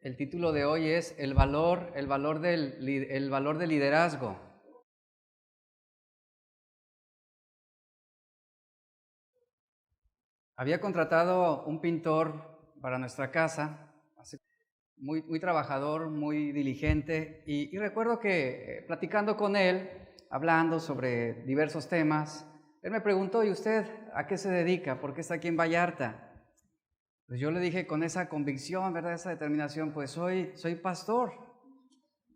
El título de hoy es el valor del liderazgo. Había contratado un pintor para nuestra casa, muy trabajador, muy diligente, y recuerdo que platicando con él, hablando sobre diversos temas, él me preguntó: ¿y usted a qué se dedica? ¿Por qué está aquí en Vallarta? Pues yo le dije con esa convicción, ¿verdad? Esa determinación: pues soy pastor.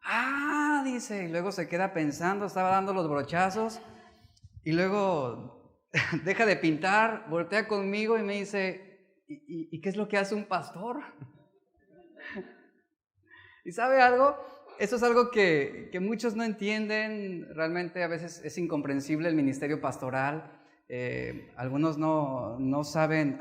Ah, dice, y luego se queda pensando, estaba dando los brochazos, y luego deja de pintar, voltea conmigo y me dice: ¿y qué es lo que hace un pastor? ¿Y sabe algo? Eso es algo que muchos no entienden. Realmente a veces es incomprensible el ministerio pastoral. Algunos no saben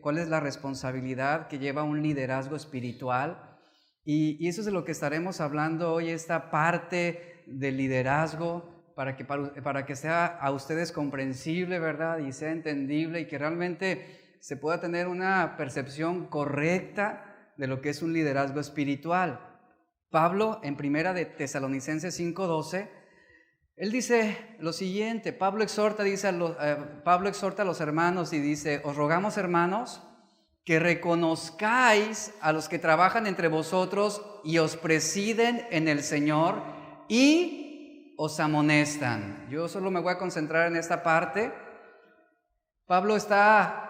cuál es la responsabilidad que lleva un liderazgo espiritual. Y eso es de lo que estaremos hablando hoy, esta parte del liderazgo, para que sea a ustedes comprensible, ¿verdad? Y sea entendible, y que realmente se pueda tener una percepción correcta de lo que es un liderazgo espiritual. Pablo, en primera de Tesalonicenses 5:12, él dice lo siguiente. Pablo exhorta a los hermanos y dice: os rogamos, hermanos, que reconozcáis a los que trabajan entre vosotros y os presiden en el Señor y os amonestan. Yo solo me voy a concentrar en esta parte. Pablo está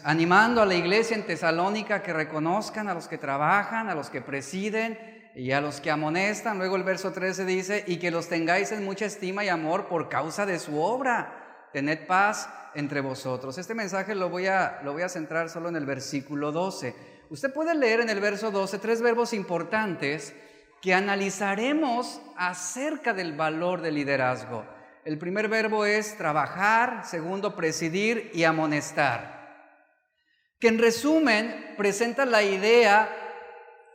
animando a la iglesia en Tesalónica que reconozcan a los que trabajan, a los que presiden y a los que amonestan. Luego el verso 13 dice: y que los tengáis en mucha estima y amor por causa de su obra. Tened paz entre vosotros. Este mensaje lo voy a centrar solo en el versículo 12. Usted puede leer en el verso 12 tres verbos importantes que analizaremos acerca del valor del liderazgo. El primer verbo es trabajar, segundo, presidir y amonestar, que en resumen presenta la idea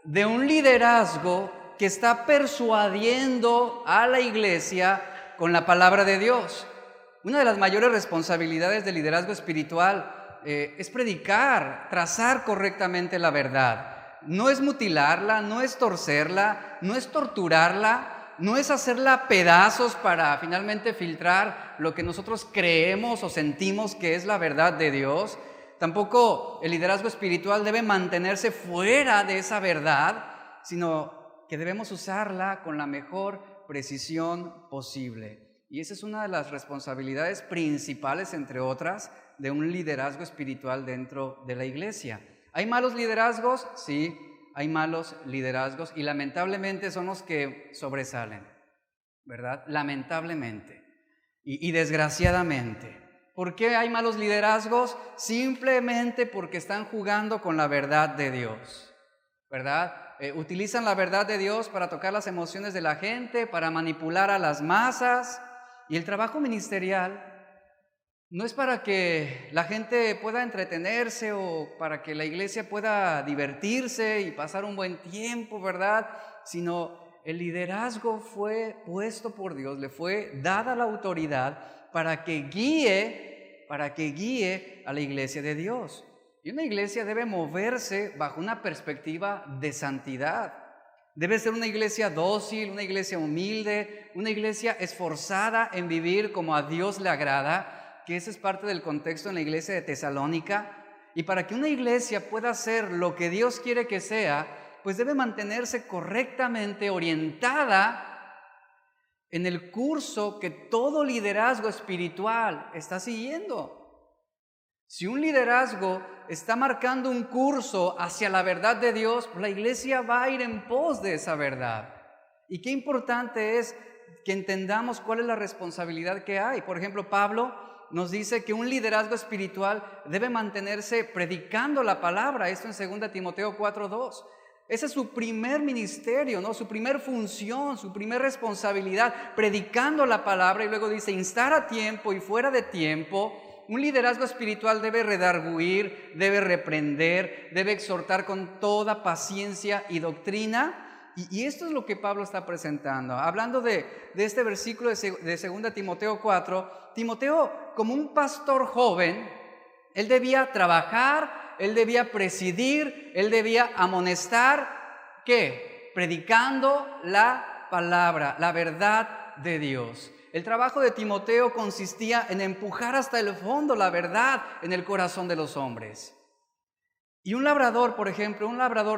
de un liderazgo que está persuadiendo a la iglesia con la palabra de Dios. Una de las mayores responsabilidades del liderazgo espiritual es predicar, trazar correctamente la verdad. No es mutilarla, no es torcerla, no es torturarla, no es hacerla pedazos para finalmente filtrar lo que nosotros creemos o sentimos que es la verdad de Dios. Tampoco el liderazgo espiritual debe mantenerse fuera de esa verdad, sino que debemos usarla con la mejor precisión posible. Y esa es una de las responsabilidades principales, entre otras, de un liderazgo espiritual dentro de la iglesia. ¿Hay malos liderazgos? Sí, hay malos liderazgos, y lamentablemente son los que sobresalen, ¿verdad? Lamentablemente y desgraciadamente. ¿Por qué hay malos liderazgos? Simplemente porque están jugando con la verdad de Dios, ¿verdad? Utilizan la verdad de Dios para tocar las emociones de la gente, para manipular a las masas. Y el trabajo ministerial no es para que la gente pueda entretenerse o para que la iglesia pueda divertirse y pasar un buen tiempo, ¿verdad? Sino el liderazgo fue puesto por Dios, le fue dada la autoridad para que guíe a la iglesia de Dios. Y una iglesia debe moverse bajo una perspectiva de santidad. Debe ser una iglesia dócil, una iglesia humilde, una iglesia esforzada en vivir como a Dios le agrada, que ese es parte del contexto en la iglesia de Tesalónica. Y para que una iglesia pueda ser lo que Dios quiere que sea, pues debe mantenerse correctamente orientada en el curso que todo liderazgo espiritual está siguiendo. Si un liderazgo está marcando un curso hacia la verdad de Dios, pues la iglesia va a ir en pos de esa verdad. Y qué importante es que entendamos cuál es la responsabilidad que hay. Por ejemplo, Pablo nos dice que un liderazgo espiritual debe mantenerse predicando la palabra. Esto en 2 Timoteo 4:2. Ese es su primer ministerio, ¿no? Su primer función, su primer responsabilidad, predicando la palabra. Y luego dice: instar a tiempo y fuera de tiempo. Un liderazgo espiritual debe redarguir, debe reprender, debe exhortar con toda paciencia y doctrina. Y esto es lo que Pablo está presentando. Hablando de este versículo de 2 Timoteo 4, Timoteo, como un pastor joven, él debía trabajar, él debía presidir, él debía amonestar, ¿qué? Predicando la palabra, la verdad de Dios. El trabajo de Timoteo consistía en empujar hasta el fondo la verdad en el corazón de los hombres. Y un labrador, por ejemplo,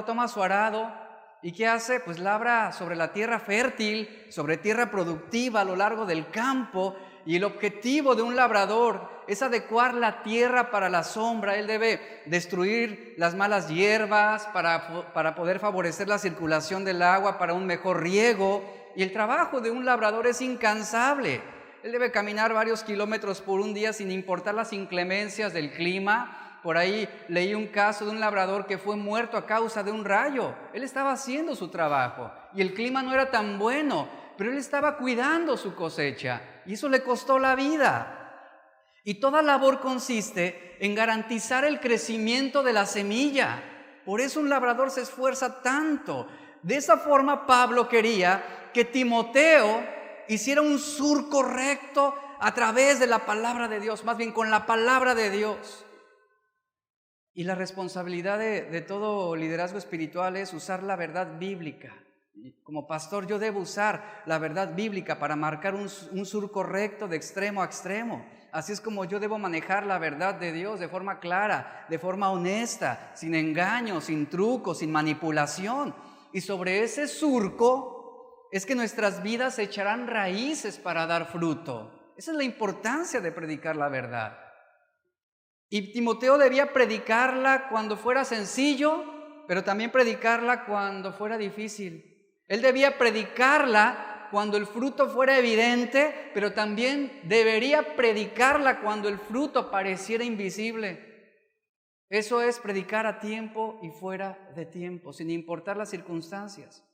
toma su arado y ¿qué hace? Pues labra sobre la tierra fértil, sobre tierra productiva a lo largo del campo. Y el objetivo de un labrador es adecuar la tierra para la sombra. Él debe destruir las malas hierbas para poder favorecer la circulación del agua, para un mejor riego. Y el trabajo de un labrador es incansable. Él debe caminar varios kilómetros por un día sin importar las inclemencias del clima. Por ahí leí un caso de un labrador que fue muerto a causa de un rayo. Él estaba haciendo su trabajo y el clima no era tan bueno, pero él estaba cuidando su cosecha y eso le costó la vida. Y toda labor consiste en garantizar el crecimiento de la semilla. Por eso un labrador se esfuerza tanto. De esa forma Pablo quería que Timoteo hiciera un surco recto a través de la palabra de Dios, más bien con la palabra de Dios. Y la responsabilidad de todo liderazgo espiritual es usar la verdad bíblica. Como pastor yo debo usar la verdad bíblica para marcar un surco recto de extremo a extremo. Así es como yo debo manejar la verdad de Dios de forma clara, de forma honesta, sin engaño, sin truco, sin manipulación. Y sobre ese surco es que nuestras vidas echarán raíces para dar fruto. Esa es la importancia de predicar la verdad. Y Timoteo debía predicarla cuando fuera sencillo, pero también predicarla cuando fuera difícil. Él debía predicarla cuando el fruto fuera evidente, pero también debería predicarla cuando el fruto pareciera invisible. Eso es predicar a tiempo y fuera de tiempo, sin importar las circunstancias,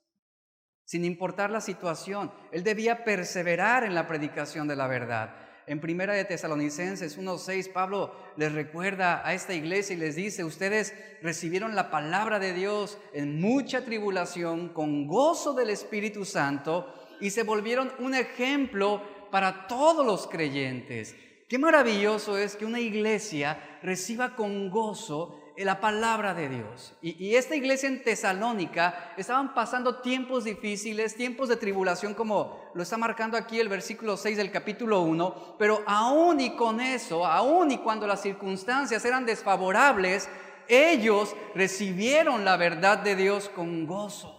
sin importar la situación. Él debía perseverar en la predicación de la verdad. En Primera de Tesalonicenses 1:6, Pablo les recuerda a esta iglesia y les dice: ustedes recibieron la palabra de Dios en mucha tribulación, con gozo del Espíritu Santo, y se volvieron un ejemplo para todos los creyentes. Qué maravilloso es que una iglesia reciba con gozo la palabra de Dios. Y esta iglesia en Tesalónica estaban pasando tiempos difíciles, tiempos de tribulación, como lo está marcando aquí el versículo 6 del capítulo 1, pero aún y con eso, aún y cuando las circunstancias eran desfavorables, ellos recibieron la verdad de Dios con gozo.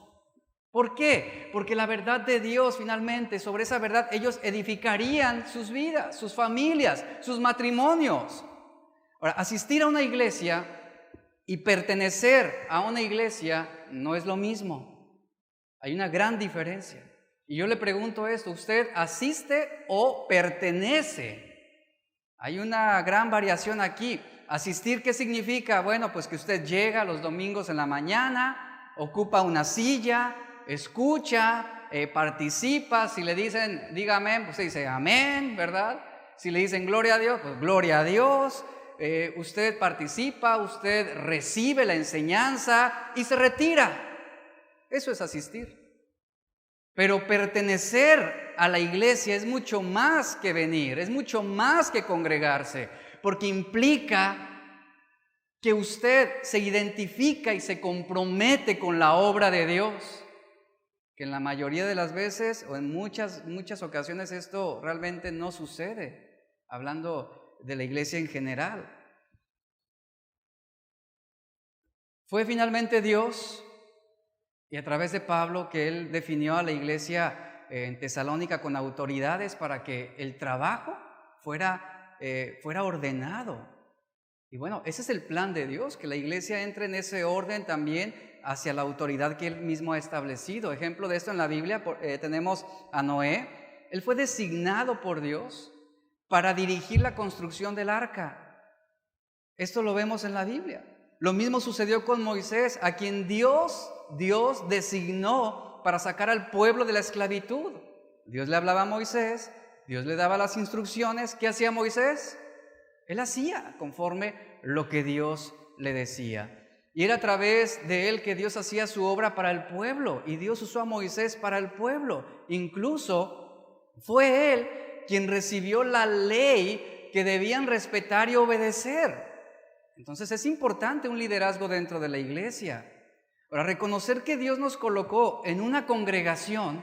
¿Por qué? Porque la verdad de Dios, finalmente, sobre esa verdad ellos edificarían sus vidas, sus familias, sus matrimonios. Ahora, asistir a una iglesia y pertenecer a una iglesia no es lo mismo. Hay una gran diferencia. Y yo le pregunto esto: ¿usted asiste o pertenece? Hay una gran variación aquí. Asistir, ¿qué significa? Bueno, pues que usted llega los domingos en la mañana, ocupa una silla, escucha, participa. Si le dicen diga amén, pues usted dice amén, ¿verdad? Si le dicen gloria a Dios, pues gloria a Dios. Usted participa, usted recibe la enseñanza y se retira. Eso es asistir. Pero pertenecer a la iglesia es mucho más que venir, es mucho más que congregarse, porque implica que usted se identifica y se compromete con la obra de Dios, que en la mayoría de las veces o en muchas ocasiones esto realmente no sucede, hablando de la iglesia en general. Fue finalmente Dios, y a través de Pablo, que él definió a la iglesia en Tesalónica con autoridades para que el trabajo fuera ordenado. Y bueno, ese es el plan de Dios, que la iglesia entre en ese orden también hacia la autoridad que él mismo ha establecido. Ejemplo de esto en la Biblia tenemos a Noé. Él fue designado por Dios para dirigir la construcción del arca. Esto lo vemos en la Biblia. Lo mismo sucedió con Moisés, a quien Dios designó para sacar al pueblo de la esclavitud. Dios le hablaba a Moisés, Dios le daba las instrucciones. ¿Qué hacía Moisés? Él hacía conforme lo que Dios le decía. Y era a través de él que Dios hacía su obra para el pueblo. Y Dios usó a Moisés para el pueblo. Incluso fue él quien recibió la ley que debían respetar y obedecer. Entonces es importante un liderazgo dentro de la iglesia. Para reconocer que Dios nos colocó en una congregación,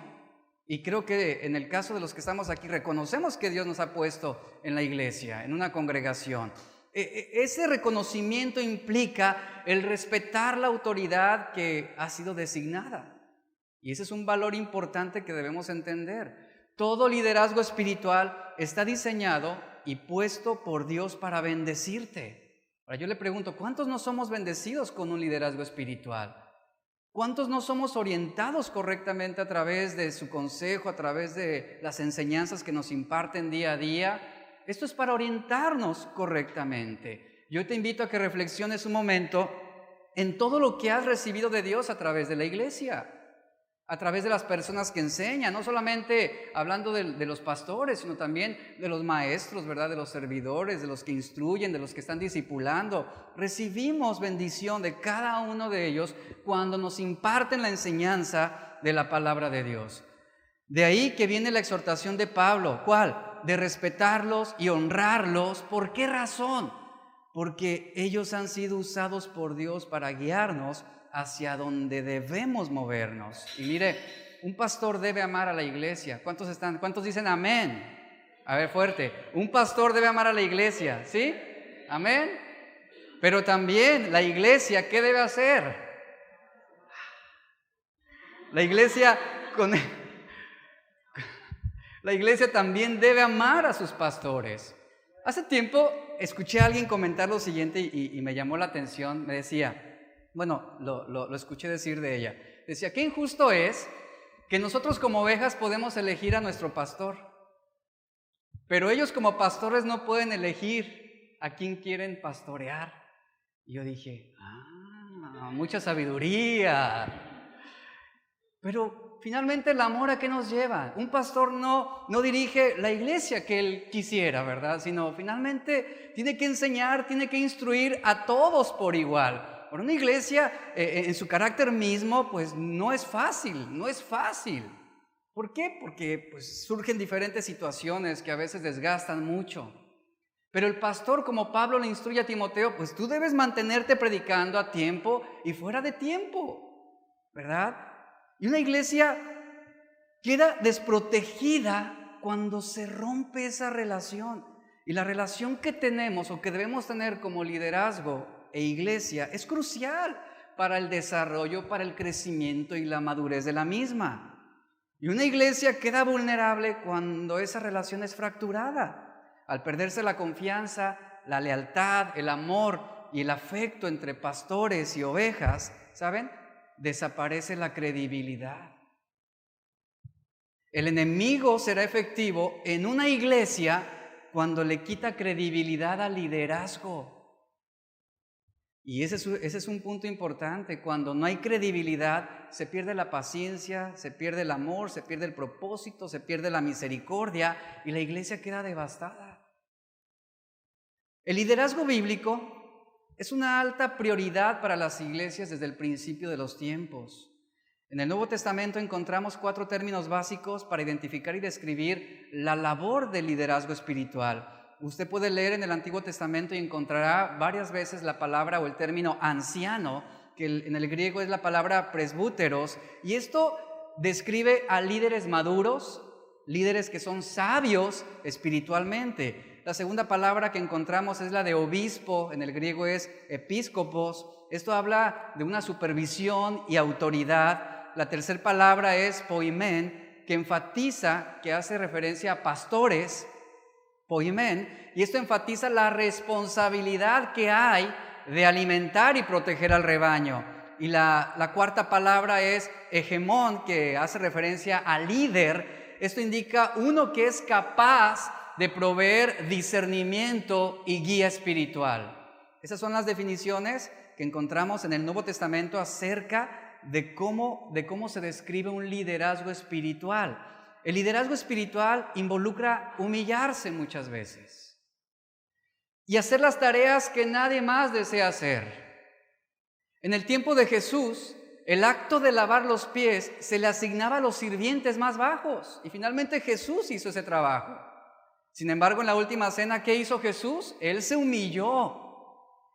y creo que en el caso de los que estamos aquí, reconocemos que Dios nos ha puesto en la iglesia, en una congregación. Ese reconocimiento implica el respetar la autoridad que ha sido designada. Y ese es un valor importante que debemos entender. Todo liderazgo espiritual está diseñado y puesto por Dios para bendecirte. Ahora yo le pregunto, ¿cuántos no somos bendecidos con un liderazgo espiritual? ¿Cuántos no somos orientados correctamente a través de su consejo, a través de las enseñanzas que nos imparten día a día? Esto es para orientarnos correctamente. Yo te invito a que reflexiones un momento en todo lo que has recibido de Dios a través de la iglesia, a través de las personas que enseñan, no solamente hablando de los pastores, sino también de los maestros, ¿verdad? De los servidores, de los que instruyen, de los que están discipulando. Recibimos bendición de cada uno de ellos cuando nos imparten la enseñanza de la palabra de Dios. De ahí que viene la exhortación de Pablo. ¿Cuál? De respetarlos y honrarlos. ¿Por qué razón? Porque ellos han sido usados por Dios para guiarnos hacia donde debemos movernos. Y mire, un pastor debe amar a la iglesia. ¿Cuántos dicen amén? A ver, fuerte. Un pastor debe amar a la iglesia, ¿sí? Amén. Pero también la iglesia, ¿qué debe hacer? La iglesia también debe amar a sus pastores. Hace tiempo escuché a alguien comentar lo siguiente y me llamó la atención. Me decía, bueno, lo escuché decir de ella. Decía, qué injusto es que nosotros como ovejas podemos elegir a nuestro pastor, pero ellos como pastores no pueden elegir a quién quieren pastorear. Y yo dije, mucha sabiduría. Pero finalmente el amor, ¿a qué nos lleva? Un pastor no dirige la iglesia que él quisiera, ¿verdad? Sino finalmente tiene que enseñar, tiene que instruir a todos por igual. Por una iglesia en su carácter mismo, pues no es fácil. ¿Por qué? Porque pues, surgen diferentes situaciones que a veces desgastan mucho. Pero el pastor, como Pablo le instruye a Timoteo, pues tú debes mantenerte predicando a tiempo y fuera de tiempo, ¿verdad? Y una iglesia queda desprotegida cuando se rompe esa relación. Y la relación que tenemos o que debemos tener como liderazgo e iglesia es crucial para el desarrollo, para el crecimiento y la madurez de la misma. Y una iglesia queda vulnerable cuando esa relación es fracturada, al perderse la confianza, la lealtad, el amor y el afecto entre pastores y ovejas, ¿saben? Desaparece la credibilidad. El enemigo será efectivo en una iglesia cuando le quita credibilidad al liderazgo. Y ese es un punto importante. Cuando no hay credibilidad, se pierde la paciencia, se pierde el amor, se pierde el propósito, se pierde la misericordia y la iglesia queda devastada. El liderazgo bíblico es una alta prioridad para las iglesias desde el principio de los tiempos. En el Nuevo Testamento encontramos 4 términos básicos para identificar y describir la labor del liderazgo espiritual. Usted puede leer en el Antiguo Testamento y encontrará varias veces la palabra o el término anciano, que en el griego es la palabra presbúteros, y esto describe a líderes maduros, líderes que son sabios espiritualmente. La segunda palabra que encontramos es la de obispo, en el griego es episcopos. Esto habla de una supervisión y autoridad. La tercera palabra es poimen, que enfatiza, que hace referencia a pastores, poimen, y esto enfatiza la responsabilidad que hay de alimentar y proteger al rebaño. Y la cuarta palabra es hegemón, que hace referencia a líder. Esto indica uno que es capaz de proveer discernimiento y guía espiritual. Esas son las definiciones que encontramos en el Nuevo Testamento acerca de cómo se describe un liderazgo espiritual. El liderazgo espiritual involucra humillarse muchas veces y hacer las tareas que nadie más desea hacer. En el tiempo de Jesús, el acto de lavar los pies se le asignaba a los sirvientes más bajos y finalmente Jesús hizo ese trabajo. Sin embargo, en la última cena, ¿qué hizo Jesús? Él se humilló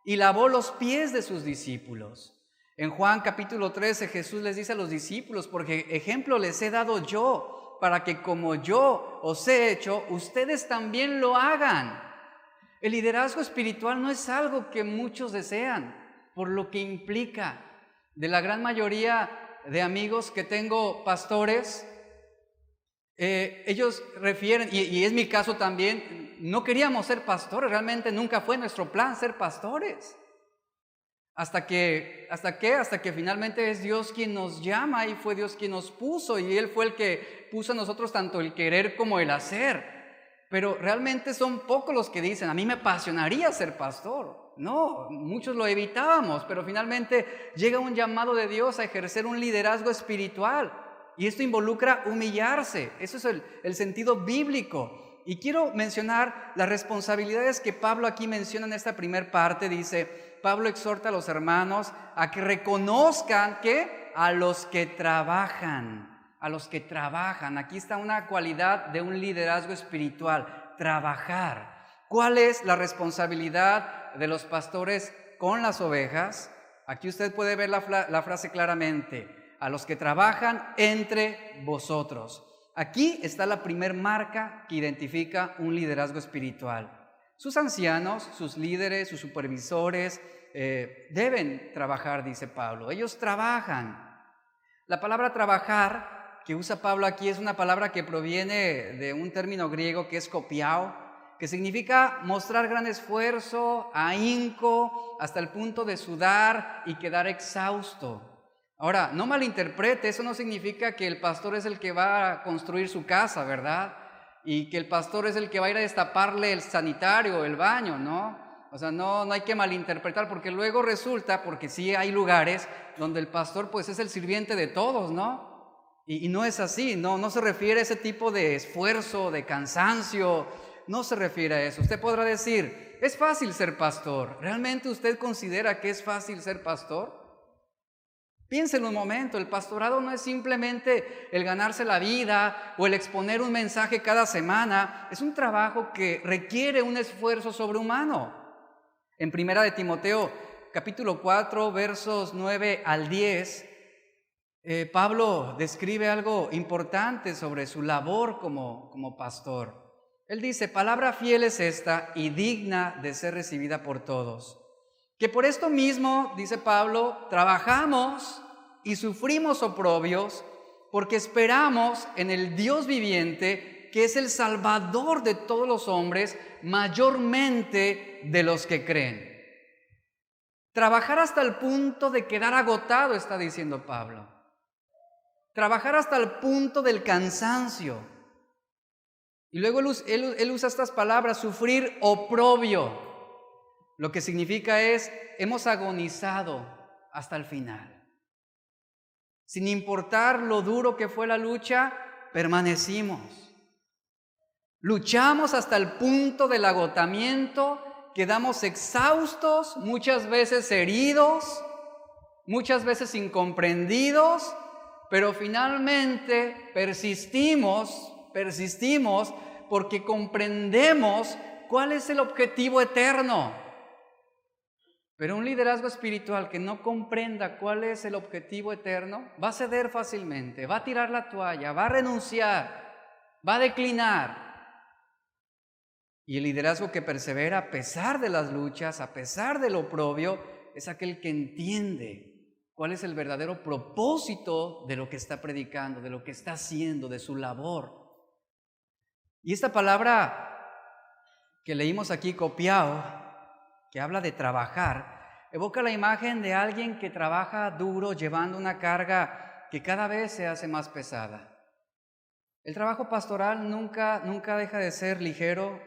y lavó los pies de sus discípulos. En Juan capítulo 13 Jesús les dice a los discípulos, porque ejemplo les he dado yo, para que como yo os he hecho, ustedes también lo hagan. El liderazgo espiritual no es algo que muchos desean, por lo que implica. De la gran mayoría de amigos que tengo pastores, ellos refieren, y es mi caso también, no queríamos ser pastores, realmente nunca fue nuestro plan ser pastores. Hasta que finalmente es Dios quien nos llama y fue Dios quien nos puso, y Él fue el que puso a nosotros tanto el querer como el hacer. Pero realmente son pocos los que dicen, a mí me apasionaría ser pastor. No, muchos lo evitábamos, pero finalmente llega un llamado de Dios a ejercer un liderazgo espiritual. Y esto involucra humillarse. Eso es el sentido bíblico. Y quiero mencionar las responsabilidades que Pablo aquí menciona en esta primera parte. Dice, Pablo exhorta a los hermanos a que reconozcan que a los que trabajan. A los que trabajan. Aquí está una cualidad de un liderazgo espiritual, trabajar. ¿Cuál es la responsabilidad de los pastores con las ovejas? Aquí usted puede ver la frase claramente, a los que trabajan entre vosotros. Aquí está la primer marca que identifica un liderazgo espiritual. Sus ancianos, sus líderes, sus supervisores deben trabajar, dice Pablo. Ellos trabajan. La palabra trabajar que usa Pablo aquí es una palabra que proviene de un término griego que es kopiao, que significa mostrar gran esfuerzo, ahínco, hasta el punto de sudar y quedar exhausto. Ahora, no malinterprete, eso no significa que el pastor es el que va a construir su casa, ¿verdad? Y que el pastor es el que va a ir a destaparle el sanitario, el baño, ¿no? O sea, no hay que malinterpretar, porque luego resulta, porque sí hay lugares donde el pastor pues es el sirviente de todos, ¿no? Y no es así, no se refiere a ese tipo de esfuerzo, de cansancio, no se refiere a eso. Usted podrá decir, es fácil ser pastor. ¿Realmente usted considera que es fácil ser pastor? Piénselo un momento, el pastorado no es simplemente el ganarse la vida o el exponer un mensaje cada semana, es un trabajo que requiere un esfuerzo sobrehumano. En 1 de Timoteo, capítulo 4, versos 9 al 10, Pablo describe algo importante sobre su labor como pastor. Él dice, palabra fiel es esta y digna de ser recibida por todos. Que por esto mismo, dice Pablo, trabajamos y sufrimos oprobios porque esperamos en el Dios viviente, que es el Salvador de todos los hombres, mayormente de los que creen. Trabajar hasta el punto de quedar agotado, está diciendo Pablo. Trabajar hasta el punto del cansancio. Y luego él usa estas palabras, sufrir oprobio. Lo que significa es, hemos agonizado hasta el final. Sin importar lo duro que fue la lucha, permanecimos. Luchamos hasta el punto del agotamiento, quedamos exhaustos, muchas veces heridos, muchas veces incomprendidos, pero finalmente persistimos porque comprendemos cuál es el objetivo eterno. Pero un liderazgo espiritual que no comprenda cuál es el objetivo eterno, va a ceder fácilmente, va a tirar la toalla, va a renunciar, va a declinar. Y el liderazgo que persevera a pesar de las luchas, a pesar del oprobio, es aquel que entiende cuál es el verdadero propósito de lo que está predicando, de lo que está haciendo, de su labor. Y esta palabra que leímos aquí, kopiao, que habla de trabajar, evoca la imagen de alguien que trabaja duro llevando una carga que cada vez se hace más pesada. El trabajo pastoral nunca deja de ser ligero,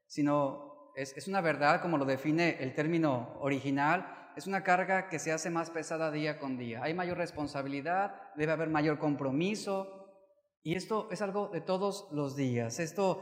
sino es una verdad, como lo define el término original, es una carga que se hace más pesada día con día. Hay mayor responsabilidad, debe haber mayor compromiso, y esto es algo de todos los días. Esta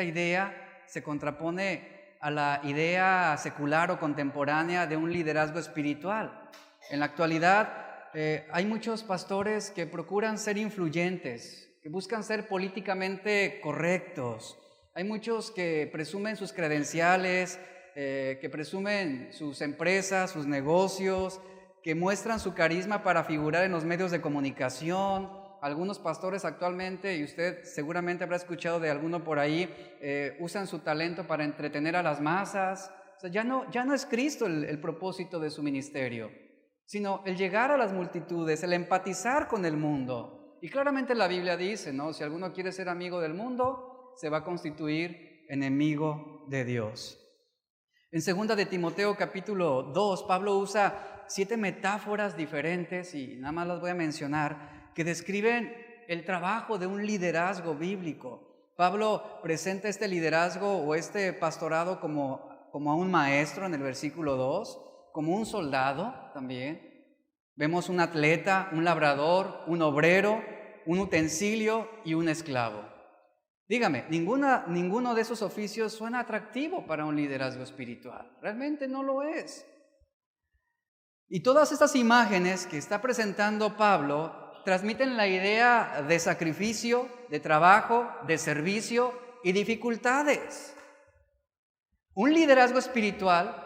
idea se contrapone a la idea secular o contemporánea de un liderazgo espiritual. En la actualidad hay muchos pastores que procuran ser influyentes, que buscan ser políticamente correctos. Hay muchos que presumen sus credenciales, que presumen sus empresas, sus negocios, que muestran su carisma para figurar en los medios de comunicación. Algunos pastores actualmente, y usted seguramente habrá escuchado de alguno por ahí, usan su talento para entretener a las masas. O sea, ya no es Cristo el propósito de su ministerio, sino el llegar a las multitudes, el empatizar con el mundo. Y claramente la Biblia dice, ¿no? Si alguno quiere ser amigo del mundo, se va a constituir enemigo de Dios. En 2 de Timoteo capítulo 2, Pablo usa 7 metáforas diferentes, y nada más las voy a mencionar, que describen el trabajo de un liderazgo bíblico. Pablo presenta este liderazgo o este pastorado como a un maestro en el versículo 2, como un soldado también. Vemos un atleta, un labrador, un obrero, un utensilio y un esclavo. Dígame, ninguno de esos oficios suena atractivo para un liderazgo espiritual. Realmente no lo es. Y todas estas imágenes que está presentando Pablo transmiten la idea de sacrificio, de trabajo, de servicio y dificultades. Un liderazgo espiritual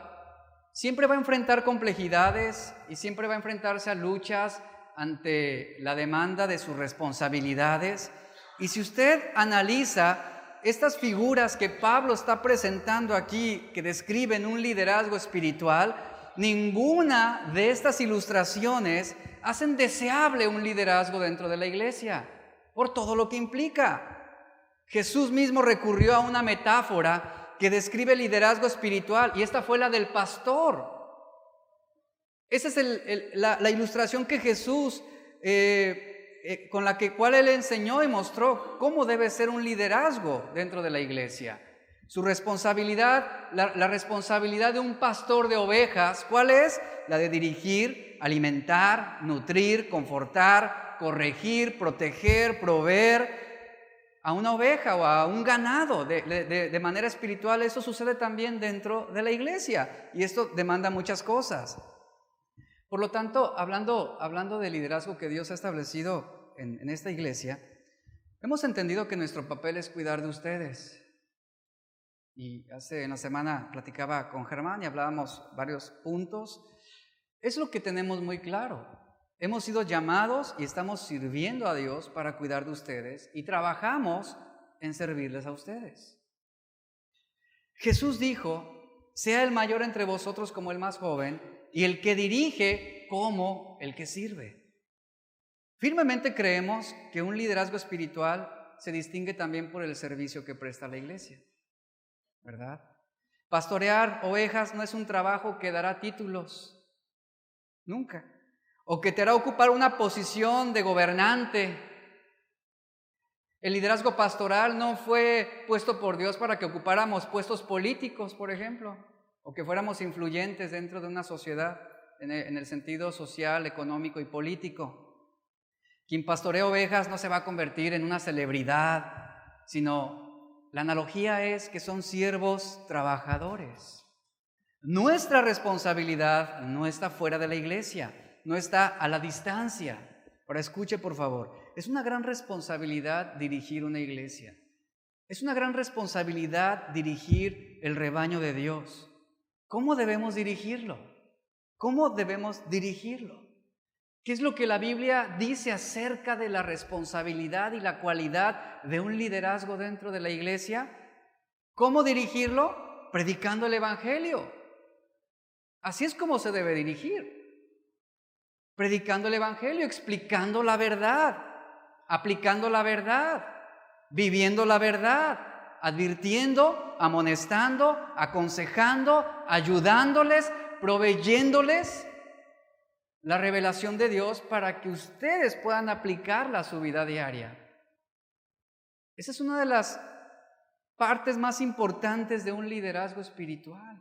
siempre va a enfrentar complejidades y siempre va a enfrentarse a luchas ante la demanda de sus responsabilidades. Y si usted analiza estas figuras que Pablo está presentando aquí, que describen un liderazgo espiritual, ninguna de estas ilustraciones hacen deseable un liderazgo dentro de la iglesia, por todo lo que implica. Jesús mismo recurrió a una metáfora que describe el liderazgo espiritual, y esta fue la del pastor. Esa es la ilustración que Jesús, con la cual Él enseñó y mostró cómo debe ser un liderazgo dentro de la iglesia. Su responsabilidad, la responsabilidad de un pastor de ovejas, ¿cuál es? La de dirigir, alimentar, nutrir, confortar, corregir, proteger, proveer a una oveja o a un ganado de manera espiritual. Eso sucede también dentro de la iglesia, y esto demanda muchas cosas. Por lo tanto, hablando del liderazgo que Dios ha establecido en esta iglesia, hemos entendido que nuestro papel es cuidar de ustedes. Y en la semana platicaba con Germán y hablábamos varios puntos. Es lo que tenemos muy claro. Hemos sido llamados y estamos sirviendo a Dios para cuidar de ustedes, y trabajamos en servirles a ustedes. Jesús dijo: sea el mayor entre vosotros como el más joven, y el que dirige como el que sirve. Firmemente creemos que un liderazgo espiritual se distingue también por el servicio que presta a la iglesia, ¿verdad? Pastorear ovejas no es un trabajo que dará títulos, nunca, o que te hará ocupar una posición de gobernante. El liderazgo pastoral no fue puesto por Dios para que ocupáramos puestos políticos, por ejemplo, o que fuéramos influyentes dentro de una sociedad en el sentido social, económico y político. Quien pastorea ovejas no se va a convertir en una celebridad, sino la analogía es que son siervos trabajadores. Nuestra responsabilidad no está fuera de la iglesia, no está a la distancia. Ahora escuche, por favor, es una gran responsabilidad dirigir una iglesia. Es una gran responsabilidad dirigir el rebaño de Dios. ¿Cómo debemos dirigirlo? ¿Cómo debemos dirigirlo? ¿Qué es lo que la Biblia dice acerca de la responsabilidad y la cualidad de un liderazgo dentro de la iglesia? ¿Cómo dirigirlo? Predicando el evangelio. Así es como se debe dirigir. Predicando el evangelio, explicando la verdad, aplicando la verdad, viviendo la verdad, advirtiendo, amonestando, aconsejando, ayudándoles, proveyéndoles la revelación de Dios para que ustedes puedan aplicarla a su vida diaria. Esa es una de las partes más importantes de un liderazgo espiritual.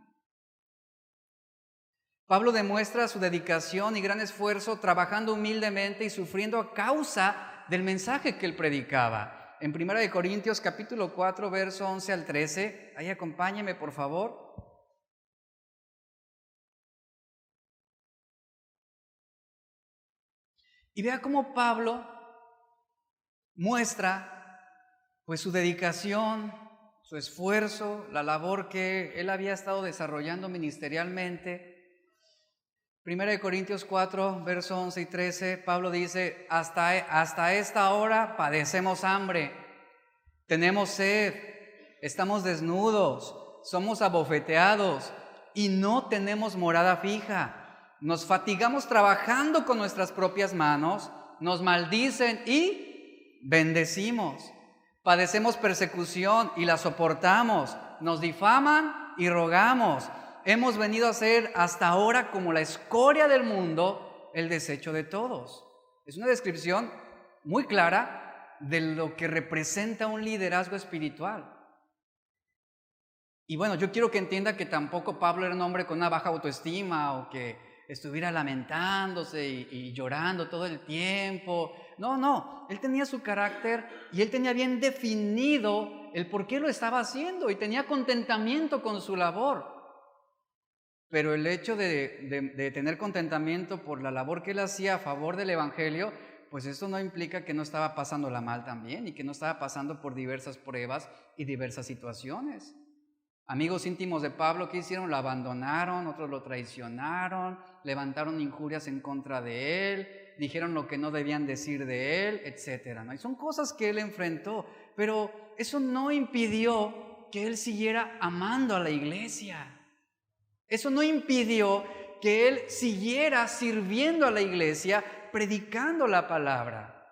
Pablo demuestra su dedicación y gran esfuerzo trabajando humildemente y sufriendo a causa del mensaje que él predicaba. En 1 Corintios capítulo 4, verso 11 al 13, ahí acompáñeme por favor. Y vea cómo Pablo muestra pues su dedicación, su esfuerzo, la labor que él había estado desarrollando ministerialmente. 1 Corintios 4, verso 11 y 13, Pablo dice, hasta esta hora padecemos hambre, tenemos sed, estamos desnudos, somos abofeteados y no tenemos morada fija. Nos fatigamos trabajando con nuestras propias manos, nos maldicen y bendecimos. Padecemos persecución y la soportamos, nos difaman y rogamos. Hemos venido a ser hasta ahora como la escoria del mundo, el desecho de todos. Es una descripción muy clara de lo que representa un liderazgo espiritual. Y bueno, yo quiero que entienda que tampoco Pablo era un hombre con una baja autoestima o que estuviera lamentándose y llorando todo el tiempo. No, él tenía su carácter y él tenía bien definido el por qué lo estaba haciendo y tenía contentamiento con su labor. Pero el hecho de tener contentamiento por la labor que él hacía a favor del Evangelio, pues eso no implica que no estaba pasándola mal también y que no estaba pasando por diversas pruebas y diversas situaciones. Amigos íntimos de Pablo, ¿qué hicieron? Lo abandonaron, otros lo traicionaron, levantaron injurias en contra de él, dijeron lo que no debían decir de él, etc., ¿no? Y son cosas que él enfrentó, pero eso no impidió que él siguiera amando a la iglesia. Eso no impidió que él siguiera sirviendo a la iglesia, predicando la palabra.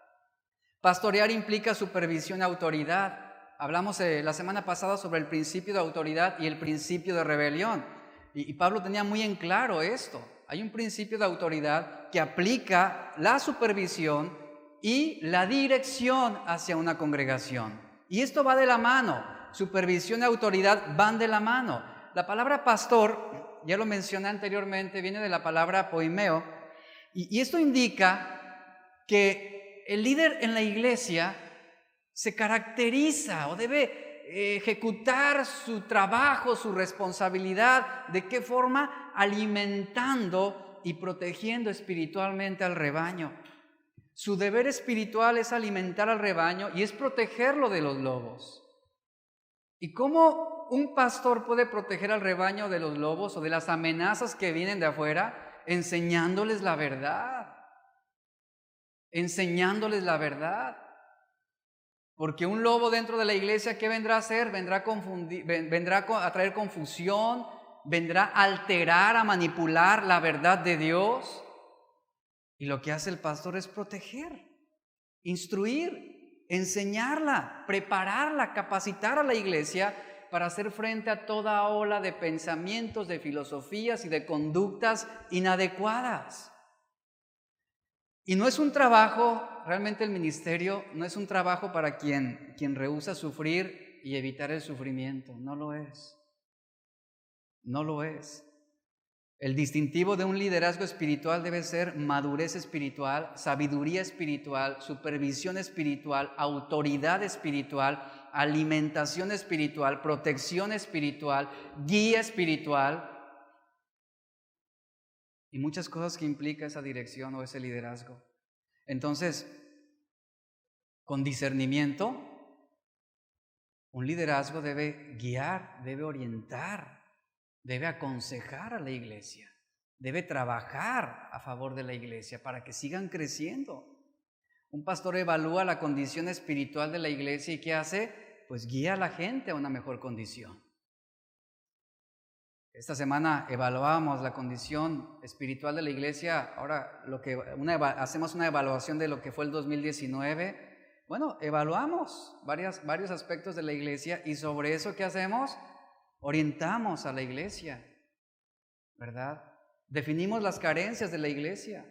Pastorear implica supervisión y autoridad. Hablamos la semana pasada sobre el principio de autoridad y el principio de rebelión. Y Pablo tenía muy en claro esto. Hay un principio de autoridad que aplica la supervisión y la dirección hacia una congregación. Y esto va de la mano. Supervisión y autoridad van de la mano. La palabra pastor, ya lo mencioné anteriormente, viene de la palabra poimeo. Y esto indica que el líder en la iglesia se caracteriza o debe ejecutar su trabajo, su responsabilidad. ¿De qué forma? Alimentando y protegiendo espiritualmente al rebaño. Su deber espiritual es alimentar al rebaño y es protegerlo de los lobos. ¿Y cómo un pastor puede proteger al rebaño de los lobos o de las amenazas que vienen de afuera? Enseñándoles la verdad. Enseñándoles la verdad. Porque un lobo dentro de la iglesia, ¿qué vendrá a hacer? Vendrá a traer confusión, vendrá a alterar, a manipular la verdad de Dios. Y lo que hace el pastor es proteger, instruir, enseñarla, prepararla, capacitar a la iglesia para hacer frente a toda ola de pensamientos, de filosofías y de conductas inadecuadas. Y no es un trabajo, realmente el ministerio no es un trabajo para quien rehúsa sufrir y evitar el sufrimiento. No lo es. No lo es. El distintivo de un liderazgo espiritual debe ser madurez espiritual, sabiduría espiritual, supervisión espiritual, autoridad espiritual, alimentación espiritual, protección espiritual, guía espiritual. Y muchas cosas que implica esa dirección o ese liderazgo. Entonces, con discernimiento, un liderazgo debe guiar, debe orientar, debe aconsejar a la iglesia, debe trabajar a favor de la iglesia para que sigan creciendo. Un pastor evalúa la condición espiritual de la iglesia y ¿qué hace? Pues guía a la gente a una mejor condición. Esta semana evaluábamos la condición espiritual de la iglesia. Ahora hacemos una evaluación de lo que fue el 2019. Bueno, evaluamos varios aspectos de la iglesia y sobre eso, ¿qué hacemos? Orientamos a la iglesia, ¿verdad? Definimos las carencias de la iglesia.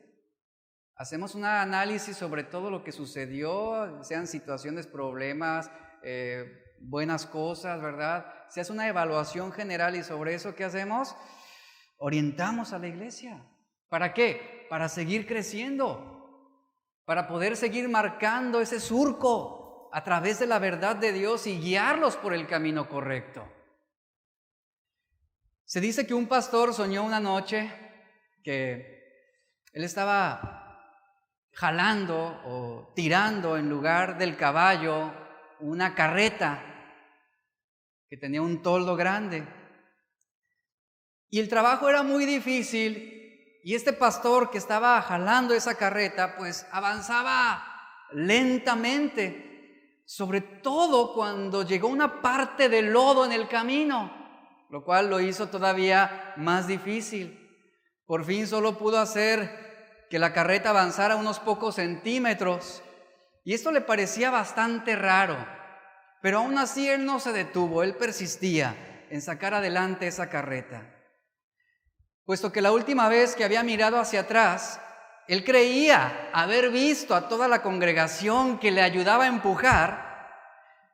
Hacemos un análisis sobre todo lo que sucedió, sean situaciones, problemas, buenas cosas, ¿verdad? Se hace una evaluación general y sobre eso, ¿qué hacemos? Orientamos a la iglesia. ¿Para qué? Para seguir creciendo, para poder seguir marcando ese surco a través de la verdad de Dios y guiarlos por el camino correcto. Se dice que un pastor soñó una noche que él estaba jalando o tirando en lugar del caballo una carreta. que tenía un toldo grande. Y el trabajo era muy difícil, y este pastor que estaba jalando esa carreta, pues avanzaba lentamente, sobre todo cuando llegó una parte de lodo en el camino, lo cual lo hizo todavía más difícil. Por fin solo pudo hacer que la carreta avanzara unos pocos centímetros, y esto le parecía bastante raro, pero aún así él no se detuvo, él persistía en sacar adelante esa carreta. Puesto que la última vez que había mirado hacia atrás, él creía haber visto a toda la congregación que le ayudaba a empujar.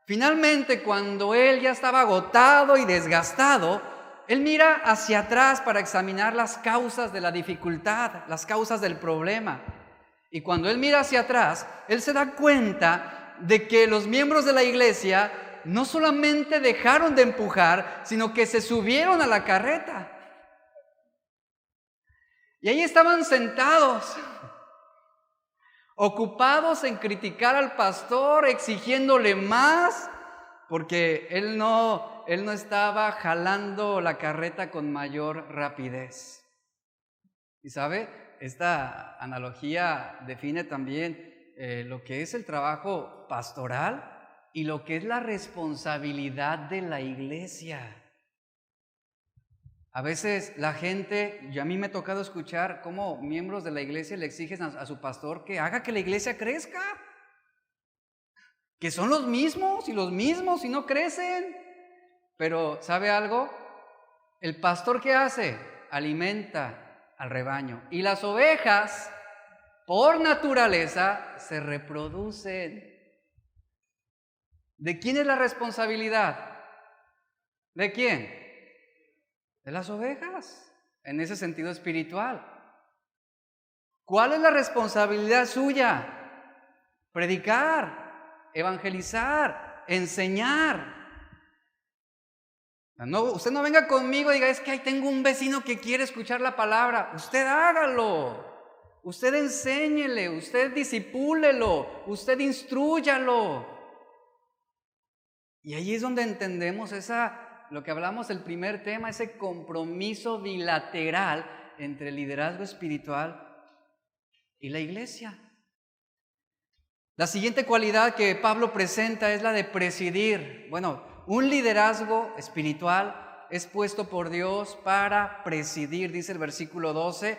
Finalmente, cuando él ya estaba agotado y desgastado, él mira hacia atrás para examinar las causas de la dificultad, las causas del problema. Y cuando él mira hacia atrás, él se da cuenta de que los miembros de la iglesia no solamente dejaron de empujar, sino que se subieron a la carreta. Y ahí estaban sentados, ocupados en criticar al pastor, exigiéndole más, porque él no estaba jalando la carreta con mayor rapidez. Y sabe, esta analogía define también lo que es el trabajo pastoral y lo que es la responsabilidad de la iglesia. A veces la gente, y a mí me ha tocado escuchar cómo miembros de la iglesia le exigen a su pastor que haga que la iglesia crezca, que son los mismos y no crecen. Pero ¿sabe algo? El pastor, ¿qué hace? Alimenta al rebaño, y las ovejas por naturaleza se reproducen. ¿De quién es la responsabilidad? ¿De quién? De las ovejas, en ese sentido espiritual. ¿Cuál es la responsabilidad suya? Predicar, evangelizar, enseñar. No, usted no venga conmigo y diga, es que ahí tengo un vecino que quiere escuchar la palabra. Usted hágalo, usted enséñele, usted disipúlelo, usted instrúyalo. Y ahí es donde entendemos lo que hablamos el primer tema, ese compromiso bilateral entre el liderazgo espiritual y la iglesia. La siguiente cualidad que Pablo presenta es la de presidir. Bueno, un liderazgo espiritual es puesto por Dios para presidir, dice el versículo 12,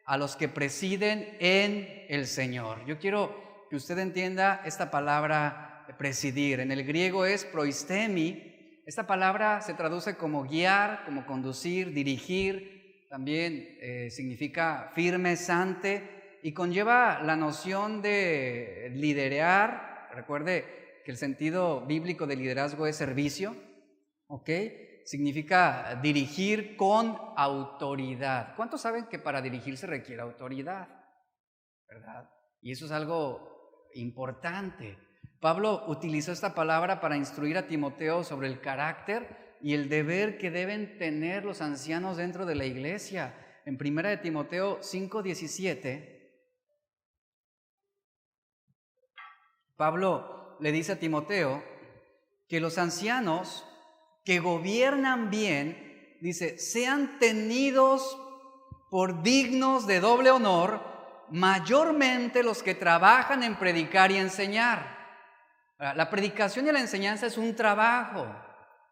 a los que presiden en el Señor. Yo quiero que usted entienda esta palabra presidir. En el griego es proistemi. Esta palabra se traduce como guiar, como conducir, dirigir. También significa firmes ante y conlleva la noción de liderar. Recuerde que el sentido bíblico de liderazgo es servicio, ¿ok? Significa dirigir con autoridad. ¿Cuántos saben que para dirigir se requiere autoridad? ¿Verdad? Y eso es algo importante. Pablo utilizó esta palabra para instruir a Timoteo sobre el carácter y el deber que deben tener los ancianos dentro de la iglesia. En 1 Timoteo 5:17, Pablo le dice a Timoteo que los ancianos que gobiernan bien, dice, sean tenidos por dignos de doble honor, mayormente los que trabajan en predicar y enseñar. La predicación y la enseñanza es un trabajo,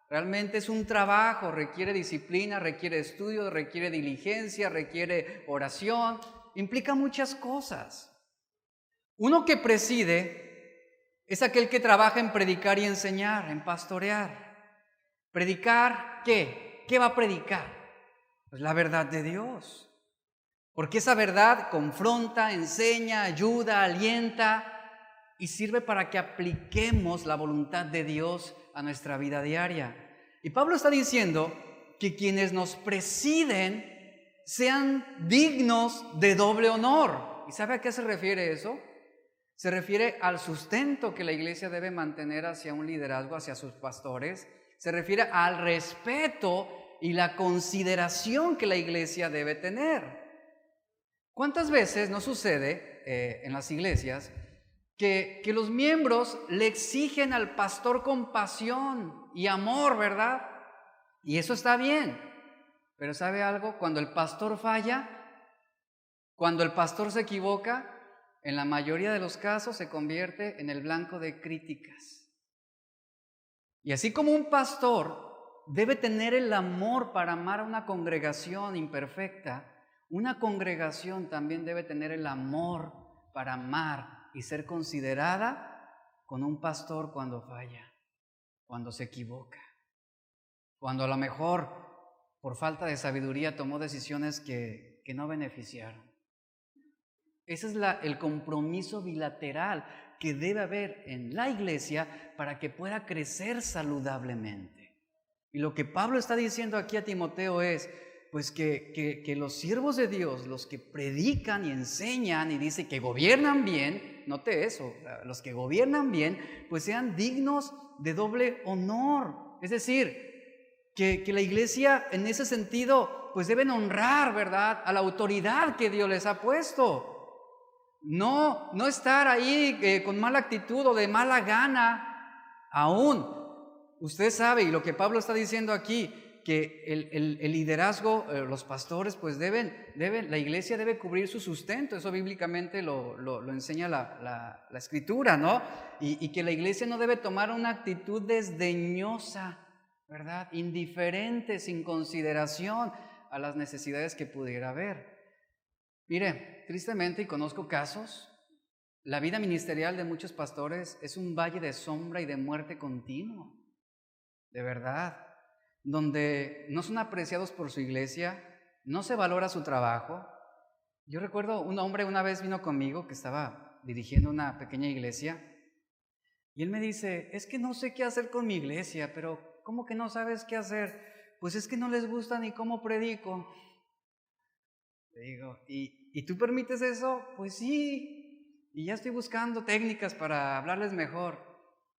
realmente es un trabajo, requiere disciplina, requiere estudio, requiere diligencia, requiere oración, implica muchas cosas. Uno que preside es aquel que trabaja en predicar y enseñar, en pastorear. ¿Predicar qué? ¿Qué va a predicar? Pues la verdad de Dios, porque esa verdad confronta, enseña, ayuda, alienta, y sirve para que apliquemos la voluntad de Dios a nuestra vida diaria. Y Pablo está diciendo que quienes nos presiden sean dignos de doble honor. ¿Y sabe a qué se refiere eso? Se refiere al sustento que la iglesia debe mantener hacia un liderazgo, hacia sus pastores. Se refiere al respeto y la consideración que la iglesia debe tener. ¿Cuántas veces no sucede en las iglesias que los miembros le exigen al pastor compasión y amor, ¿verdad? Y eso está bien. Pero ¿sabe algo? Cuando el pastor falla, cuando el pastor se equivoca, en la mayoría de los casos se convierte en el blanco de críticas. Y así como un pastor debe tener el amor para amar a una congregación imperfecta, una congregación también debe tener el amor para amar y ser considerada con un pastor cuando falla, cuando se equivoca, cuando a lo mejor por falta de sabiduría tomó decisiones que no beneficiaron. Ese es el compromiso bilateral que debe haber en la iglesia para que pueda crecer saludablemente. Y lo que Pablo está diciendo aquí a Timoteo es, pues que los siervos de Dios, los que predican y enseñan y dice que gobiernan bien, note eso, los que gobiernan bien, pues sean dignos de doble honor. Es decir, que la iglesia en ese sentido, pues deben honrar, ¿verdad?, a la autoridad que Dios les ha puesto. No estar ahí con mala actitud o de mala gana. Aún, usted sabe, y lo que Pablo está diciendo aquí, que el liderazgo, los pastores, pues la iglesia debe cubrir su sustento. Eso bíblicamente lo enseña la Escritura, ¿no? Y que la iglesia no debe tomar una actitud desdeñosa, ¿verdad?, indiferente, sin consideración a las necesidades que pudiera haber. Mire, tristemente, y conozco casos, la vida ministerial de muchos pastores es un valle de sombra y de muerte continuo, de verdad, donde no son apreciados por su iglesia, no se valora su trabajo. Yo recuerdo un hombre una vez vino conmigo que estaba dirigiendo una pequeña iglesia y él me dice, es que no sé qué hacer con mi iglesia, pero ¿cómo que no sabes qué hacer? Pues es que no les gusta ni cómo predico. Le digo, ¿y tú permites eso? Pues sí, y ya estoy buscando técnicas para hablarles mejor.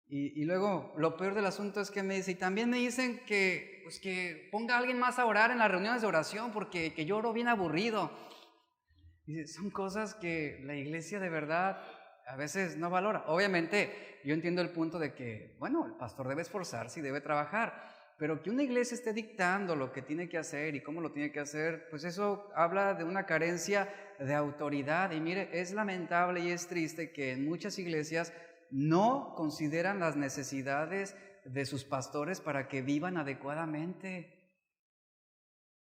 Y luego lo peor del asunto es que me dice, y también me dicen que ponga a alguien más a orar en las reuniones de oración porque que yo oro bien aburrido. Y son cosas que la iglesia de verdad a veces no valora. Obviamente yo entiendo el punto de que, bueno, el pastor debe esforzarse y debe trabajar, pero que una iglesia esté dictando lo que tiene que hacer y cómo lo tiene que hacer, pues eso habla de una carencia de autoridad. Y mire, es lamentable y es triste que en muchas iglesias no consideran las necesidades de sus pastores para que vivan adecuadamente.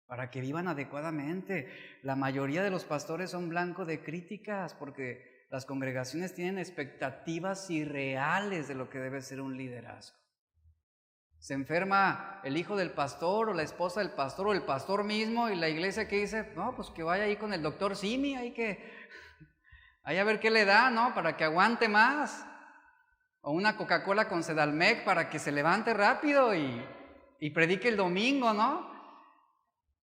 Para que vivan adecuadamente. La mayoría de los pastores son blanco de críticas porque las congregaciones tienen expectativas irreales de lo que debe ser un liderazgo. Se enferma el hijo del pastor o la esposa del pastor o el pastor mismo y la iglesia que dice, no, pues que vaya ahí con el doctor Simi, ahí a ver qué le da, ¿no? Para que aguante más. O una Coca-Cola con Sedalmec para que se levante rápido y predique el domingo, ¿no?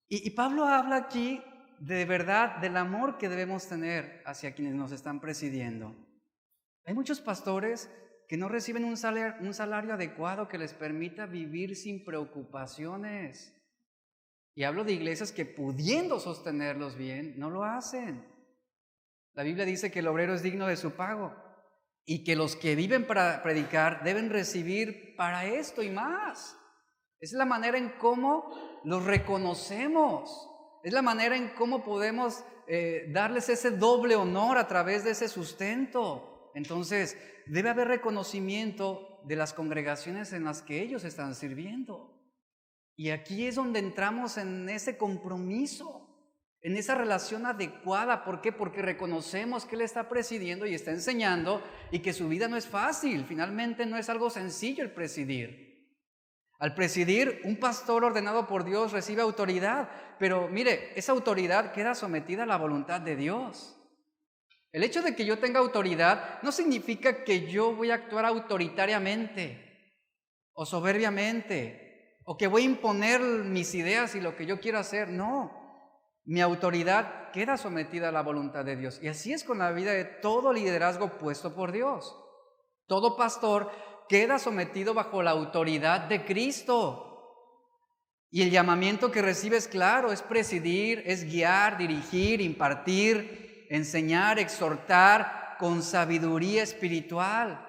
Y Pablo habla aquí de verdad del amor que debemos tener hacia quienes nos están presidiendo. Hay muchos pastores que no reciben un salario adecuado que les permita vivir sin preocupaciones. Y hablo de iglesias que pudiendo sostenerlos bien, no lo hacen. La Biblia dice que el obrero es digno de su pago y que los que viven para predicar deben recibir para esto y más. Es la manera en cómo los reconocemos. Es la manera en cómo podemos darles ese doble honor a través de ese sustento. Entonces, debe haber reconocimiento de las congregaciones en las que ellos están sirviendo. Y aquí es donde entramos en ese compromiso, en esa relación adecuada. ¿Por qué? Porque reconocemos que Él está presidiendo y está enseñando y que su vida no es fácil. Finalmente no es algo sencillo el presidir. Al presidir, un pastor ordenado por Dios recibe autoridad, pero mire, esa autoridad queda sometida a la voluntad de Dios. El hecho de que yo tenga autoridad no significa que yo voy a actuar autoritariamente o soberbiamente o que voy a imponer mis ideas y lo que yo quiero hacer. No, mi autoridad queda sometida a la voluntad de Dios. Y así es con la vida de todo liderazgo puesto por Dios. Todo pastor queda sometido bajo la autoridad de Cristo. Y el llamamiento que recibe es claro, es presidir, es guiar, dirigir, impartir, enseñar, exhortar con sabiduría espiritual.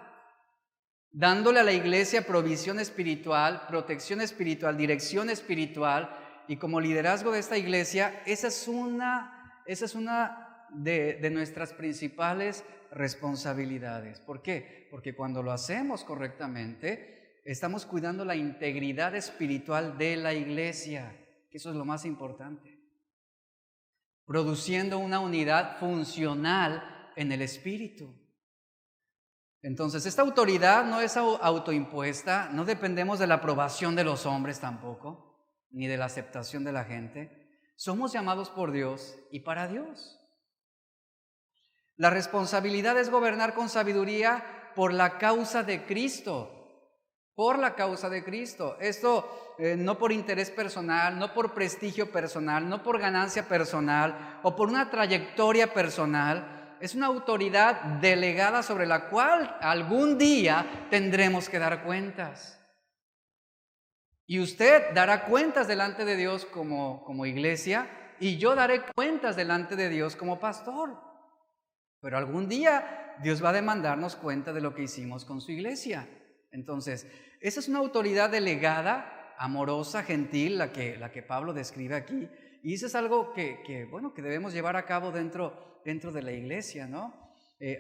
dándole a la iglesia provisión espiritual, protección espiritual, dirección espiritual, y como liderazgo de esta iglesia, esa es una de nuestras principales responsabilidades. ¿Por qué? Porque cuando lo hacemos correctamente, estamos cuidando la integridad espiritual de la iglesia, que eso es lo más importante, produciendo una unidad funcional en el espíritu. Entonces, esta autoridad no es autoimpuesta, no dependemos de la aprobación de los hombres tampoco, ni de la aceptación de la gente. Somos llamados por Dios y para Dios. La responsabilidad es gobernar con sabiduría por la causa de Cristo, por la causa de Cristo. Esto no por interés personal, no por prestigio personal, no por ganancia personal o por una trayectoria personal. Es una autoridad delegada sobre la cual algún día tendremos que dar cuentas. Y usted dará cuentas delante de Dios como iglesia, y yo daré cuentas delante de Dios como pastor. Pero algún día Dios va a demandarnos cuenta de lo que hicimos con su iglesia. Entonces, esa es una autoridad delegada, amorosa, gentil, la que Pablo describe aquí. Y eso es algo que debemos llevar a cabo dentro de la iglesia, ¿no?